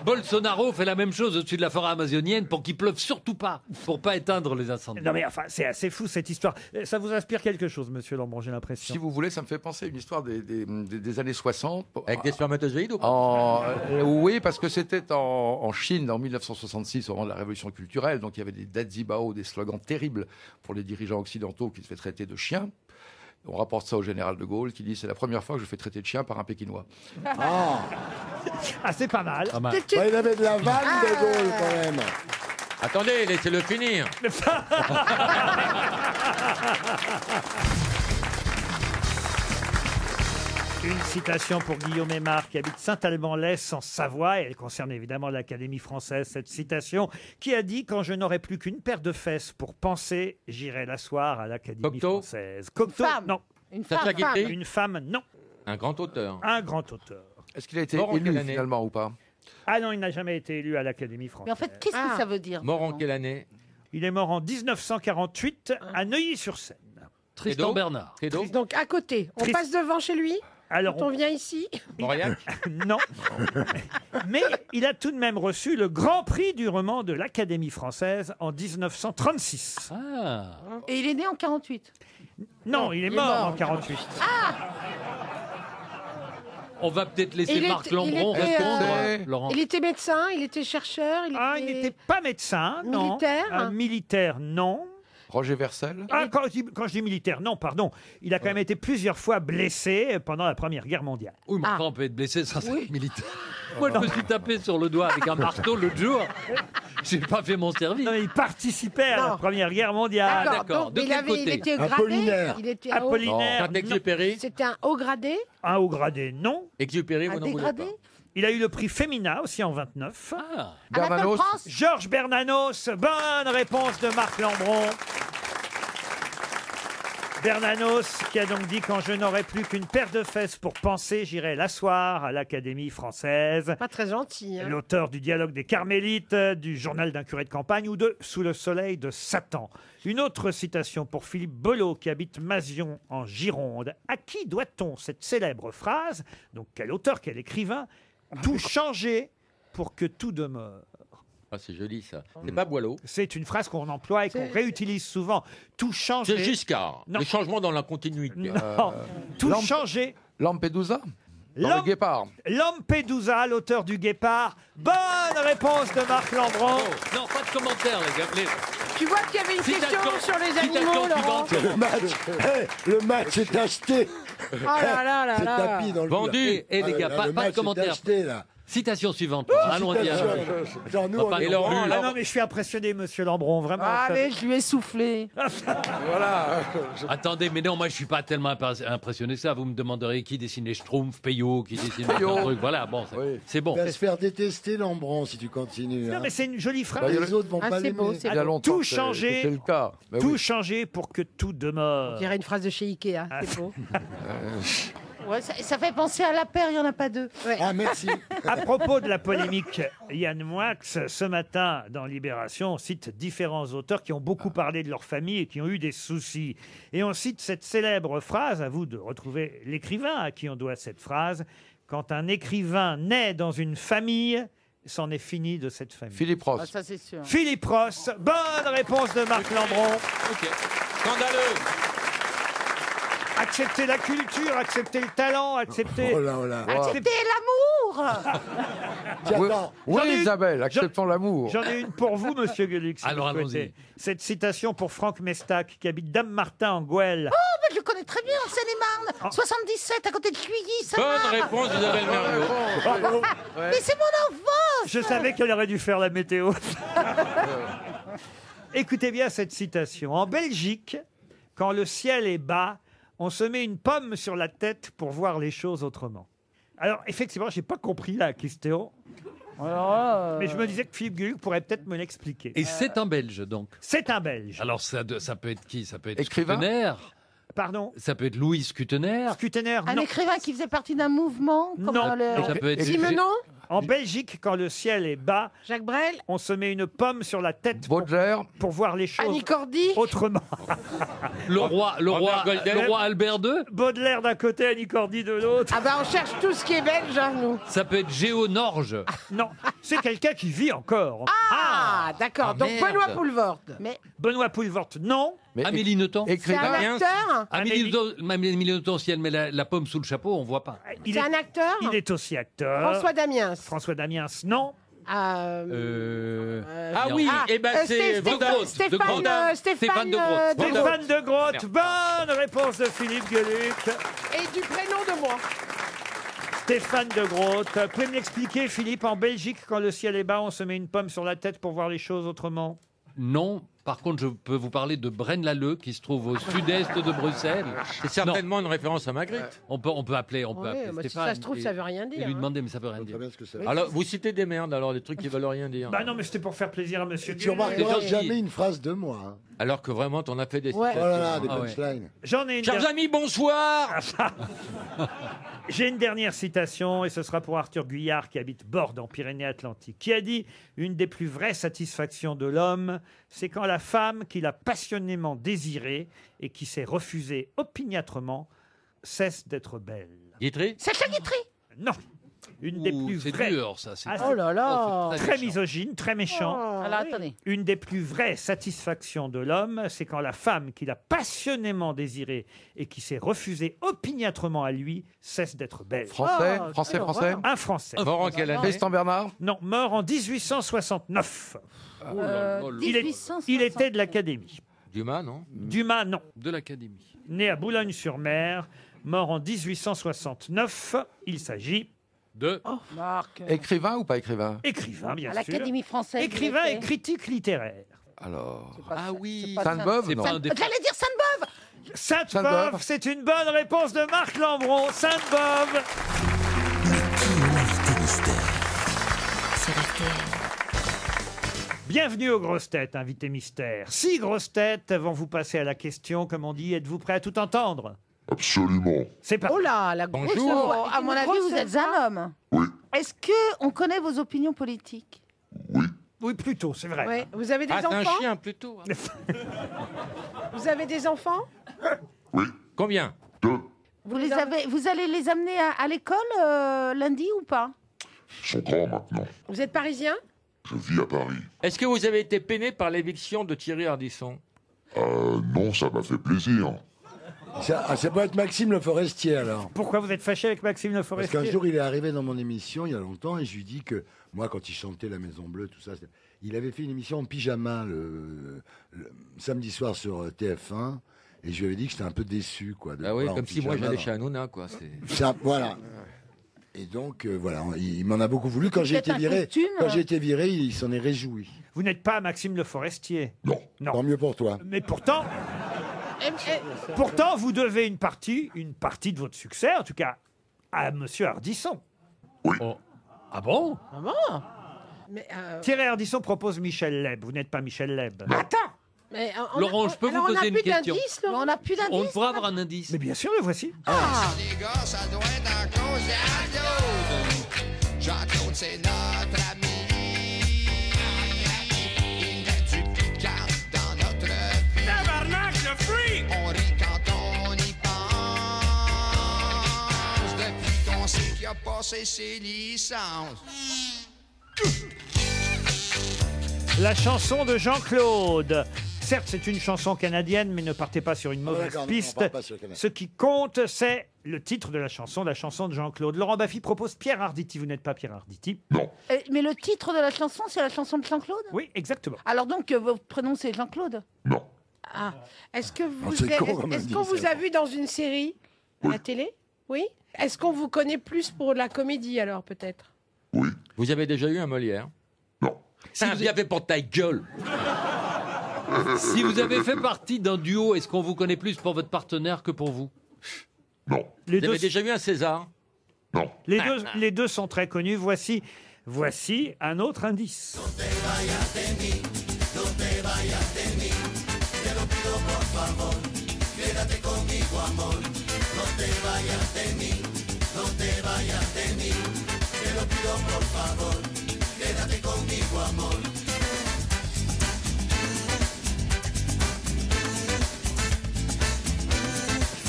Bolsonaro fait la même chose au-dessus de la forêt amazonienne pour qu'il pleuve surtout pas, pour pas éteindre les incendies. Non mais enfin, c'est assez fou cette histoire. Ça vous inspire quelque chose, monsieur Lambron, j'ai l'impression. Si vous voulez, ça me fait penser à une histoire des années 60. Avec des spermatozoïdes ou pas? Oui, parce que c'était en Chine en 1966, au moment de la révolution culturelle. Donc il y avait des dazibao, des slogans terribles pour les dirigeants occidentaux qui se fait traiter de chiens. On rapporte ça au général de Gaulle qui dit c'est la première fois que je fais traiter de chien par un Pékinois. Ah, c'est pas mal. Bah, il avait de la vanne de Gaulle quand même. Attendez, laissez-le finir. Une citation pour Guillaume Aymar qui habite Saint-Alban-l'Est en Savoie, et elle concerne évidemment l'Académie française, cette citation, qui a dit « Quand je n'aurai plus qu'une paire de fesses pour penser, j'irai l'asseoir à l'Académie française. » Cocteau, Une femme. non. Une Sacha femme. Guitry. Une femme, non. Un grand auteur. Un grand auteur. Est-ce qu'il a été Mort en élu quelle année finalement ou pas? Ah non, il n'a jamais été élu à l'Académie française. Mais en fait, qu'est-ce que ça veut dire? Mort en quelle année? Il est mort en 1948 à Neuilly-sur-Seine. Tristan Bernard. Credo? Donc à côté, on passe devant chez lui. Alors, Quand on vient ici. Mauriac? non. Mais il a tout de même reçu le Grand Prix du roman de l'Académie française en 1936. Ah. Et il est né en 48. Non, il est mort en 48. On va peut-être laisser Il Marc était- Lambron il était, répondre, Laurent. Il était médecin, il était chercheur, Ah, il n'était pas médecin, non. Militaire Militaire, non. Roger Vercel? Ah, quand je dis militaire, non, pardon. Il a quand même été plusieurs fois blessé pendant la Première Guerre mondiale. Oui, mais enfin, on peut être blessé sans être militaire. Moi, je me suis tapé sur le doigt avec un marteau l'autre jour. J'ai pas fait mon service. Non, il participait à la Non. Première Guerre mondiale. d'accord. donc, De il quel avait- côté il était Apollinaire. gradé. Il était Apollinaire, non. Saint-Exupéry? C'était un haut gradé. Un haut gradé, non. Exupéry, Un vous n'en voulez pas. dégradé? Il a eu le prix Femina aussi en 29. Bernanos. Georges Bernanos. Bonne réponse de Marc Lambron. Bernanos qui a donc dit: quand je n'aurai plus qu'une paire de fesses pour penser, j'irai l'asseoir à l'Académie française. Pas très gentil. Hein. L'auteur du Dialogue des Carmélites, du Journal d'un curé de campagne ou de Sous le soleil de Satan. Une autre citation pour Philippe Belot qui habite Mazion en Gironde. À qui doit-on cette célèbre phrase? Donc quel auteur, quel écrivain? Tout changer pour que tout demeure. Ah, c'est joli ça. C'est pas Boileau. C'est une phrase qu'on emploie et qu'on réutilise souvent. Tout changer. C'est Giscard. Non. Le changement dans la continuité. Non. Tout changer. Lampedusa. Dans le Guépard. Lampedusa, l'auteur du Guépard. Bonne réponse de Marc Lambron. Non, pas de commentaire, les gars. Tu vois qu'il y avait une question sur les citation animaux, Laurent. Le match est acheté. Oh là là là C'est là. tapis dans le Vendu. Et les gars, là, pas le de match est commentaire. acheté, là. Citation suivante. Allons-y. Genre, nous, on Et est- Laurent, Ah non, mais je suis impressionné, monsieur Lambron, vraiment. Ah, mais je lui ai soufflé. Voilà. Attendez, mais non, moi je suis pas tellement impressionné que ça. Vous me demanderez qui dessine les Schtroumpfs, Payot, qui dessine Payot. le truc. Voilà, bon, c'est bon. Il va se faire détester, Lambron, si tu continues. Non, hein. mais c'est une jolie Bah, phrase. les autres vont pas c'est beau, l'aimer. c'est Il y a longtemps Tout que changer. c'est le cas. Bah Tout oui. changer pour que tout demeure. On dirait une phrase de chez Ikea. Ah. C'est beau. Ouais, ça fait penser à la paire, il n'y en a pas deux. Ah, merci. À propos de la polémique Yann Moix, ce matin dans Libération, on cite différents auteurs qui ont beaucoup parlé de leur famille et qui ont eu des soucis. Et on cite cette célèbre phrase, à vous de retrouver l'écrivain à qui on doit cette phrase: quand un écrivain naît dans une famille, c'en est fini de cette famille. Philippe Ross. Ah, ça, c'est sûr. Philippe Ross, bonne réponse de Marc Lambron. Scandaleux. Accepter la culture, accepter le talent, accepter... Oh là, oh là. Acceptez l'amour. Tiens, Oui, attends. oui, J'en ai une- Isabelle, acceptons l'amour. J'en ai une pour vous, monsieur Gueluc, si Alors, vous le souhaitez. allons-y. Cette citation pour Franck Mestac, qui habite Dame-Martin en Gouelle. Oh, mais je le connais très bien, en Seine-et-Marne. 77, à côté de Cuilly, ça Bonne réponse d'Isabelle Mergo. Mais c'est mon enfance. Je savais qu'elle aurait dû faire la météo. Écoutez bien cette citation. En Belgique, quand le ciel est bas, on se met une pomme sur la tête pour voir les choses autrement. Alors, effectivement, je n'ai pas compris la question. Mais je me disais que Philippe Gueluc pourrait peut-être me l'expliquer. Et c'est un Belge, donc. C'est un Belge. Alors, ça peut être qui? Ça peut être Écrivain. Scutener. Pardon? Ça peut être Louis Scutener. Scutener, Un non. écrivain qui faisait partie d'un mouvement comme Non. Ça peut être Simenon. En Belgique, quand le ciel est bas, Jacques Brel. on se met une pomme sur la tête Baudelaire. pour voir les choses Annie Cordy. autrement. le roi Albert II. Baudelaire d'un côté, Annie Cordy de l'autre. Ah bah on cherche tout ce qui est belge, hein, nous. Ça peut être Géo Norge. Non, c'est quelqu'un qui vit encore. Ah, d'accord. Donc merde. Benoît Poulvord. Mais Benoît Poulvort, non. Mais Amélie Nothomb. C'est un écrivain. acteur. Amélie Nothomb, si elle met la pomme sous le chapeau, on voit pas. Il C'est est, un acteur. il est aussi acteur. François Damiens. François Damiens, non. Ah oui, eh ben c'est Stéphane, Van Groot. Stéphane, De Groot. Stéphane de Groot. de Groot. Stéphane de Groot, bonne réponse de Philippe Gueluc. Et du prénom de moi. Stéphane de Groot. Vous pouvez me l'expliquer, Philippe? En Belgique, quand le ciel est bas, on se met une pomme sur la tête pour voir les choses autrement. Non. Par contre, je peux vous parler de Braine-l'Alleud, qui se trouve au sud-est de Bruxelles. C'est certainement une référence à Magritte. On peut appeler, Ouais, bah, si Stéphane. ça se trouve, ça veut rien Et dire. lui hein. demander, mais ça veut rien dire. Très bien ce que c'est. Alors, vous citez des merdes, alors des trucs qui veulent rien dire. Bah non, mais c'était pour faire plaisir à monsieur Tu Gueluc. remarqueras gentil. jamais une phrase de moi. Hein. Alors que vraiment, t'en as fait des Ouais. Oh là là, des Ah ouais. punchlines. J'en ai une. Chers amis, bonsoir. J'ai une dernière citation, et ce sera pour Arthur Guyard, qui habite Bordes, en Pyrénées-Atlantiques, qui a dit « Une des plus vraies satisfactions de l'homme, c'est quand la femme qu'il a passionnément désirée et qui s'est refusée opiniâtrement cesse d'être belle. » Guitry. Sacha Guitry. Non. Une des plus C'est vraies... dur, ça. Ah, Oh là là. c'est Très méchant. misogyne, très méchant. Oh, Alors, oui. attendez. Une des plus vraies satisfactions de l'homme, c'est quand la femme qu'il a passionnément désirée et qui s'est refusée opiniâtrement à lui cesse d'être belle. Français. Oh, Français, quelle français. horreur. Un Français. Mort en quelle année? Tristan Bernard. Non, mort en 1869. Oh là là là. Il était de l'Académie. Dumas, non? Dumas, non. De l'Académie. Né à Boulogne-sur-Mer, mort en 1869. Il s'agit De Marc. Écrivain ou pas écrivain? écrivain, bien À sûr. l'Académie française. Écrivain il et était. critique littéraire. Alors. Ah oui. c'est pas Sainte-Beuve, C'est non. pas un des... J'allais dire Sainte-Beuve. Sainte-Beuve, c'est une bonne réponse de Marc Lambron. Sainte-Beuve. Mais qui est l'invité mystère? Bienvenue aux grosses têtes, invité mystère. 6 grosses têtes vont vous passer à la question, comme on dit. Êtes-vous prêt à tout entendre? Absolument. C'est parti. Oh là, la grosse Bonjour. voix. À mon avis, vous êtes un homme. Oui. Est-ce qu'on connaît vos opinions politiques? Oui, plutôt, c'est vrai. Ouais. Vous avez des Ah, c'est un enfants? chien, plutôt. hein. Vous avez des enfants? Combien? Vous allez les amener à l'école lundi ou pas? Ils sont grands maintenant. Vous êtes parisien? Je vis à Paris. Est-ce que vous avez été peiné par l'éviction de Thierry Ardisson? Non, ça m'a fait plaisir. Ça peut être Maxime Le Forestier, alors. Pourquoi vous êtes fâché avec Maxime Le Parce Forestier? qu'un jour, il est arrivé dans mon émission, il y a longtemps, et je lui dis que, moi, quand il chantait La Maison Bleue, tout ça, il avait fait une émission en pyjama le samedi soir sur TF1, et je lui avais dit que j'étais un peu déçu, quoi. Ah oui, comme si moi j'allais chez Hanouna, quoi. Voilà. Et donc, voilà, il m'en a beaucoup voulu. Quand j'ai été viré, il s'en est réjoui. Vous n'êtes pas Maxime Le Forestier? Non. Tant mieux pour toi. Mais pourtant, vous devez une partie de votre succès, en tout cas, à Monsieur Ardisson. Oui. Oh. Ah bon? Ah bon? Mais, Thierry Ardisson propose Michel Leb. Vous n'êtes pas Michel Leb. Attends. mais, Laurent, je peux vous poser une question? On n'a plus d'indices. On pourrait avoir un indice. Mais bien sûr, le voici. Les gars, ça doit être à cause de Jean-Claude. Jean-Claude, c'est notre ami. Il met du piquant dans notre vie. Tabarnak, le freak! On rit quand on y pense. Depuis qu'on sait qu'il a passé ses licences. La chanson de Jean-Claude. Certes, c'est une chanson canadienne, mais ne partez pas sur une mauvaise d'accord, piste. on part pas sur le Canada. Ce qui compte, c'est le titre de la chanson de Jean-Claude. Laurent Baffy propose Pierre Arditi. Vous n'êtes pas Pierre Arditi? Mais le titre de la chanson, c'est la chanson de Jean-Claude? Oui, exactement. Alors donc, votre prénom, c'est Jean-Claude? Ah. Est-ce que vous, c'est con, comme est-ce on qu'on dit, vous ça. a vu dans une série à la télé? Oui. Est-ce qu'on vous connaît plus pour la comédie alors peut-être? Vous avez déjà eu un Molière? Si bien fait pour ta gueule. Si vous avez fait partie d'un duo, est-ce qu'on vous connaît plus pour votre partenaire que pour vous? Vous avez déjà eu un César? Les deux sont très connus. Voici un autre indice.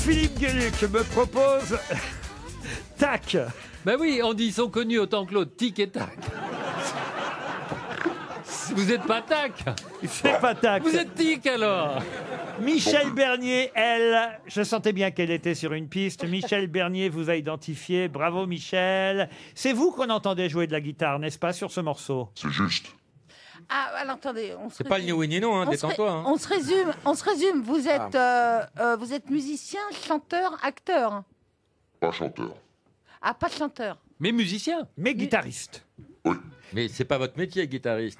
Philippe Gueluc me propose Tac. Ben oui, on dit ils sont connus autant que l'autre, Tic et Tac. Vous n'êtes pas Tac. C'est pas Tac. Vous êtes Tic alors. Michel Bernier, elle, je sentais bien qu'elle était sur une piste. Michel Bernier vous a identifié. Bravo Michel. C'est vous qu'on entendait jouer de la guitare, n'est-ce pas, sur ce morceau? C'est juste. Ah, alors attendez, on se C'est pas le ni oui ni non, hein, détends-toi. hein. On se résume. Vous êtes musicien, chanteur, acteur. Pas chanteur. Ah, pas chanteur. Mais musicien. Mais guitariste. Mais c'est pas votre métier, guitariste.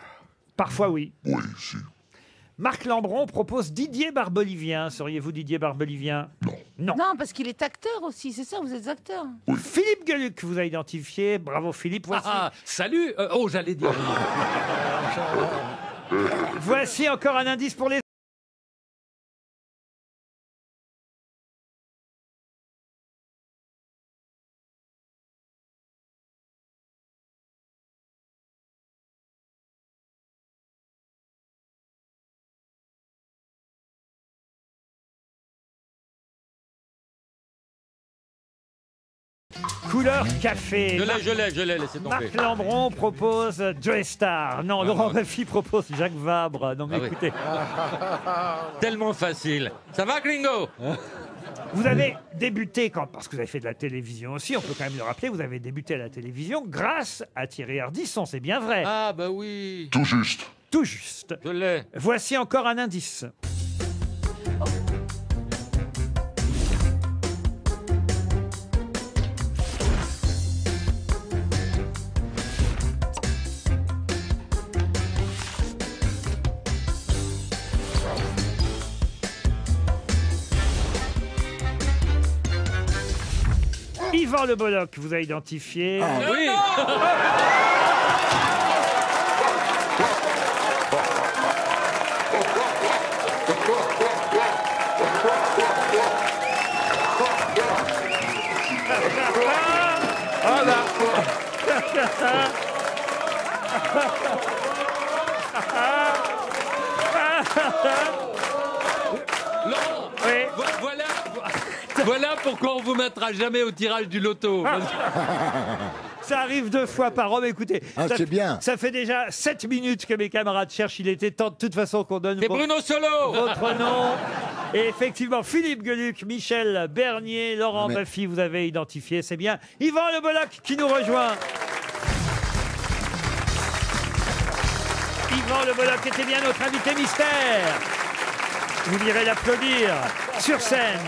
Parfois oui. Oui, si. Marc Lambron propose Didier Barbelivien. Seriez-vous Didier Barbelivien? Non. Non, parce qu'il est acteur aussi, c'est ça, vous êtes acteur. Philippe Gueluc vous a identifié. Bravo Philippe. Voici, Salut. J'allais dire. voici encore un indice pour les... Couleur café. Je l'ai, laissez tomber. Marc Lambron propose Joe Star. Non, Laurent Baffy propose Jacques Vabre. Non, mais Ah oui. écoutez, Tellement facile. Ça va, Gringo? vous avez débuté, parce que vous avez fait de la télévision aussi, on peut quand même le rappeler, vous avez débuté à la télévision grâce à Thierry Ardisson, c'est bien vrai. Ah, bah oui. Tout juste. Tout juste. Je l'ai. Voici encore un indice. Yvan Le Bolloc vous a identifié. Oui. Laurent, Oui. voilà pourquoi on vous mettra jamais au tirage du loto. Ça arrive 2 fois par an, mais écoutez. Ah, ça- c'est bien. Ça fait déjà 7 minutes que mes camarades cherchent. Il était temps de toute façon qu'on donne C'est Bruno Solo. votre nom. Et effectivement, Philippe Gueluc, Michel Bernier, Laurent Mais- Baffy, vous avez identifié. C'est bien Yvan Le Bolloc qui nous rejoint. Yvan Le Bolloc était bien notre invité mystère. Vous irez l'applaudir sur scène.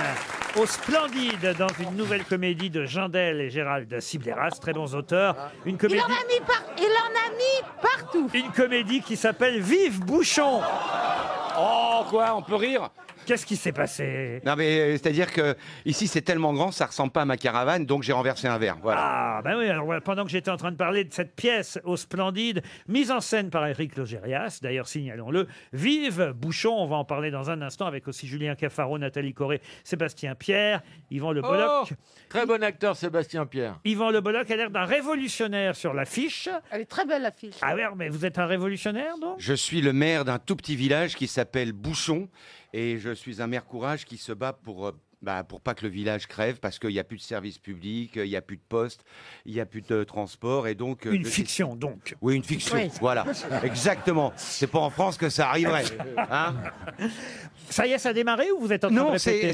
Au Splendide, dans une nouvelle comédie de Jandel et Gérald Sibleras, très bons auteurs. Une Il comédie, en a mis partout. une comédie qui s'appelle Vive Bouchon. Oh, quoi, on peut rire? Qu'est-ce qui s'est passé? Non, mais c'est-à-dire que ici c'est tellement grand, ça ressemble pas à ma caravane, donc j'ai renversé un verre. Voilà. Ah, ben oui, alors voilà, pendant que j'étais en train de parler de cette pièce au Splendide, mise en scène par Éric Logérias, d'ailleurs signalons-le, Vive Bouchon, on va en parler dans un instant avec aussi Julien Cafaro, Nathalie Corré, Sébastien Pierre, Yvan Le Bolloc. Oh, très bon acteur, Sébastien Pierre. Yvan Le Bolloc a l'air d'un révolutionnaire sur l'affiche. Elle est très belle l'affiche. Ah ouais, mais vous êtes un révolutionnaire donc? Je suis le maire d'un tout petit village qui s'appelle Bouchon, et je suis un maire courage qui se bat pour pas que le village crève, parce qu'il n'y a plus de services publics, il n'y a plus de postes, il n'y a plus de transport, et donc... Une fiction donc. Oui, une fiction, Oui. voilà, exactement. C'est pas en France que ça arriverait. Hein. Ça y est, ça a démarré ou vous êtes en train de Non, répéter?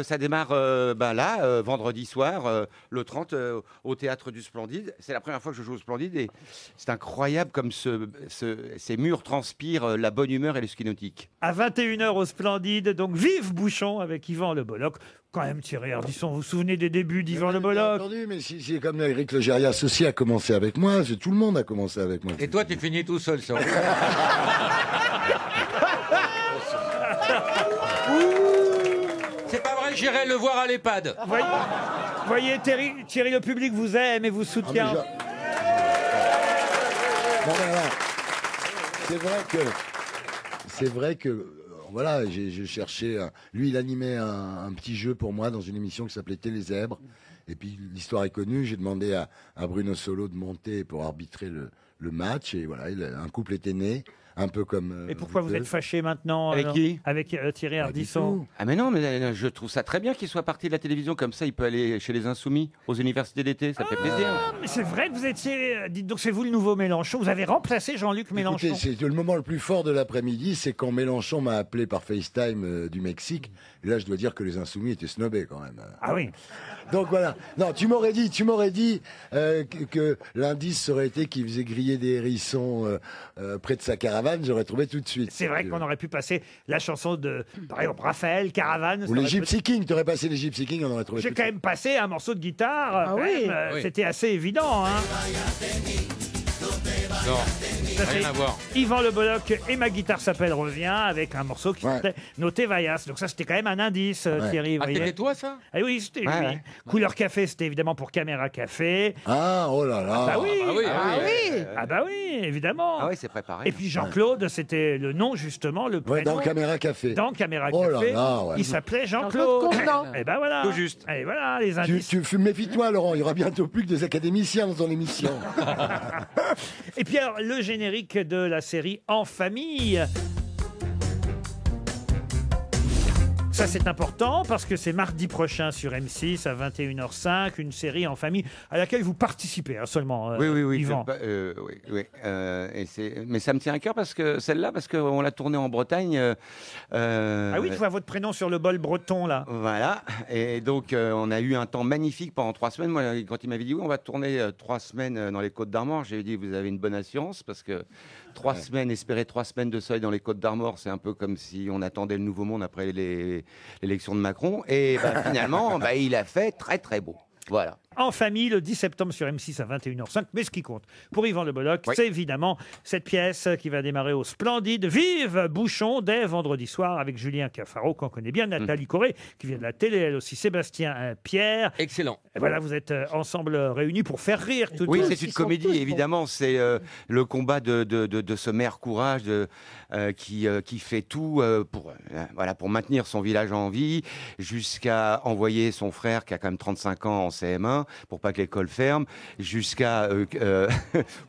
ça démarre là, vendredi soir, le 30, au Théâtre du Splendide. C'est la première fois que je joue au Splendide, et c'est incroyable comme ces murs transpirent la bonne humeur et le ski nautique. À 21h au Splendide, donc Vive Bouchon avec Yvan Le Bolloc. Quand même, Thierry Ardisson, vous vous souvenez des débuts d'Yvan Le Bien Bolloc? entendu, mais si comme Éric Logérias aussi a commencé avec moi, tout le monde a commencé avec moi. Et toi, tu finis tout seul, ça. C'est pas vrai, j'irai le voir à l'EHPAD. Voyez, Thierry, le public vous aime et vous soutient. Bon, ben alors, c'est vrai que voilà, j'ai cherché. Lui, il animait un petit jeu pour moi dans une émission qui s'appelait Télézèbre. Et puis l'histoire est connue. J'ai demandé à Bruno Solo de monter pour arbitrer le match. Et voilà, un couple était né, un peu comme. Et pourquoi vous êtes fâché maintenant Avec qui Avec Thierry Ardisson. Ah mais non, mais je trouve ça très bien qu'il soit parti de la télévision, comme ça il peut aller chez les Insoumis, aux universités d'été, ça fait plaisir. Ah, mais c'est vrai que vous étiez. Dites donc, c'est vous le nouveau Mélenchon. Vous avez remplacé Jean-Luc Mélenchon. Écoutez, c'est le moment le plus fort de l'après-midi, c'est quand Mélenchon m'a appelé par FaceTime du Mexique. Et là, je dois dire que les Insoumis étaient snobés quand même. Ah oui. Donc voilà. Non, tu m'aurais dit que l'indice aurait été qu'il faisait griller des hérissons près de sa caravane, j'aurais trouvé tout de suite. C'est vrai qu'on aurait pu passer la chanson de, par exemple, Raphaël, Caravane. Ou ça les aurait Gypsy Kings, t'aurais passé les Gypsy Kings, on aurait trouvé. J'ai tout de quand suite. même passé un morceau de guitare. Ah quand oui. même, Oui. C'était assez évident. Hein. Non, Ça, rien c'est à voir. Yvan Le Bolloc et ma guitare s'appelle Revient avec un morceau qui s'appelait Noté Vaias. Donc ça, c'était quand même un indice, Thierry. Ah, vous voyez. c'était toi, ça? Ah oui, c'était Ouais, lui. ouais. Couleur café, c'était évidemment pour Caméra Café. Ah, oh là là. Bah oui. Ah oui, Ah oui. Ah bah oui, évidemment. Ah ouais, c'est préparé. Et puis Jean-Claude, c'était le nom justement, le Ouais, prénom. dans Caméra Café. Dans Caméra Oh là Café, là, ouais. il s'appelait Jean-Claude Jean-Claude. Contenant. Et ben voilà. Tout juste. Et voilà les indices. Méfie-toi, Laurent, il y aura bientôt plus que des académiciens dans ton émission. Et puis alors, le générique de la série En Famille. Ça, c'est important parce que c'est mardi prochain sur M6 à 21h05, une série en famille à laquelle vous participez seulement, Oui, Yvan. Mais ça me tient à cœur parce qu'on l'a tournée en Bretagne. Ah oui, je vois votre prénom sur le bol breton, là. Voilà, et donc on a eu un temps magnifique pendant 3 semaines. Moi, quand il m'avait dit oui, on va tourner 3 semaines dans les Côtes d'Armor, j'ai dit vous avez une bonne assurance parce que 3 semaines, espérer 3 semaines de soleil dans les Côtes d'Armor, c'est un peu comme si on attendait le nouveau monde après l'élection de Macron. Et finalement, il a fait très très beau. Voilà. En famille, le 10 septembre sur M6 à 21h05. Mais ce qui compte pour Yvan Le Bolloc, c'est évidemment cette pièce qui va démarrer au Splendide. Vive Bouchon dès vendredi soir avec Julien Cafaro, qu'on connaît bien, Nathalie Corré, qui vient de la télé, elle aussi, Sébastien Pierre. Excellent. Et voilà, vous êtes ensemble réunis pour faire rire tout Oui, le monde. c'est une comédie, évidemment. C'est le combat de ce maire courage qui fait tout pour maintenir son village en vie, jusqu'à envoyer son frère, qui a quand même 35 ans, en CM1, pour pas que l'école ferme, jusqu'à...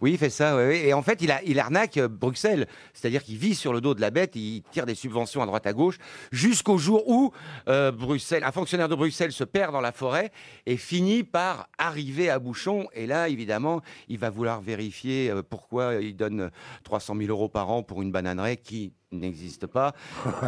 oui, il fait ça, ouais. Et en fait, il arnaque Bruxelles. C'est-à-dire qu'il vit sur le dos de la bête, il tire des subventions à droite à gauche, jusqu'au jour où un fonctionnaire de Bruxelles se perd dans la forêt et finit par arriver à Bouchon. Et là, évidemment, il va vouloir vérifier pourquoi il donne 300 000 € par an pour une bananeraie qui n'existe pas.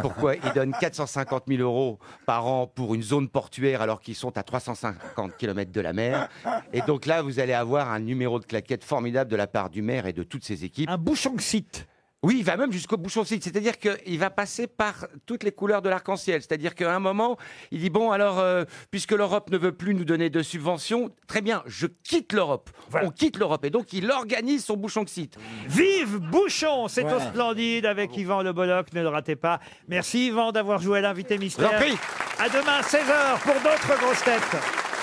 Pourquoi il donne 450 000 € par an pour une zone portuaire alors qu'ils sont à 350 km de la mer. Et donc là, vous allez avoir un numéro de claquette formidable de la part du maire et de toutes ses équipes. Un bouchon-site. Oui, il va même jusqu'au bouchon-site. C'est-à-dire qu'il va passer par toutes les couleurs de l'arc-en-ciel. C'est-à-dire qu'à un moment, il dit, bon, alors, puisque l'Europe ne veut plus nous donner de subventions, très bien, je quitte l'Europe. Voilà. On quitte l'Europe. Et donc, il organise son bouchon-site. Vive Bouchon! C'est au Splendide avec Yvan Le Bolloc. Ne le ratez pas. Merci Yvan d'avoir joué à l'invité mystère. Je vous en prie. À demain, 16h, pour d'autres grosses têtes.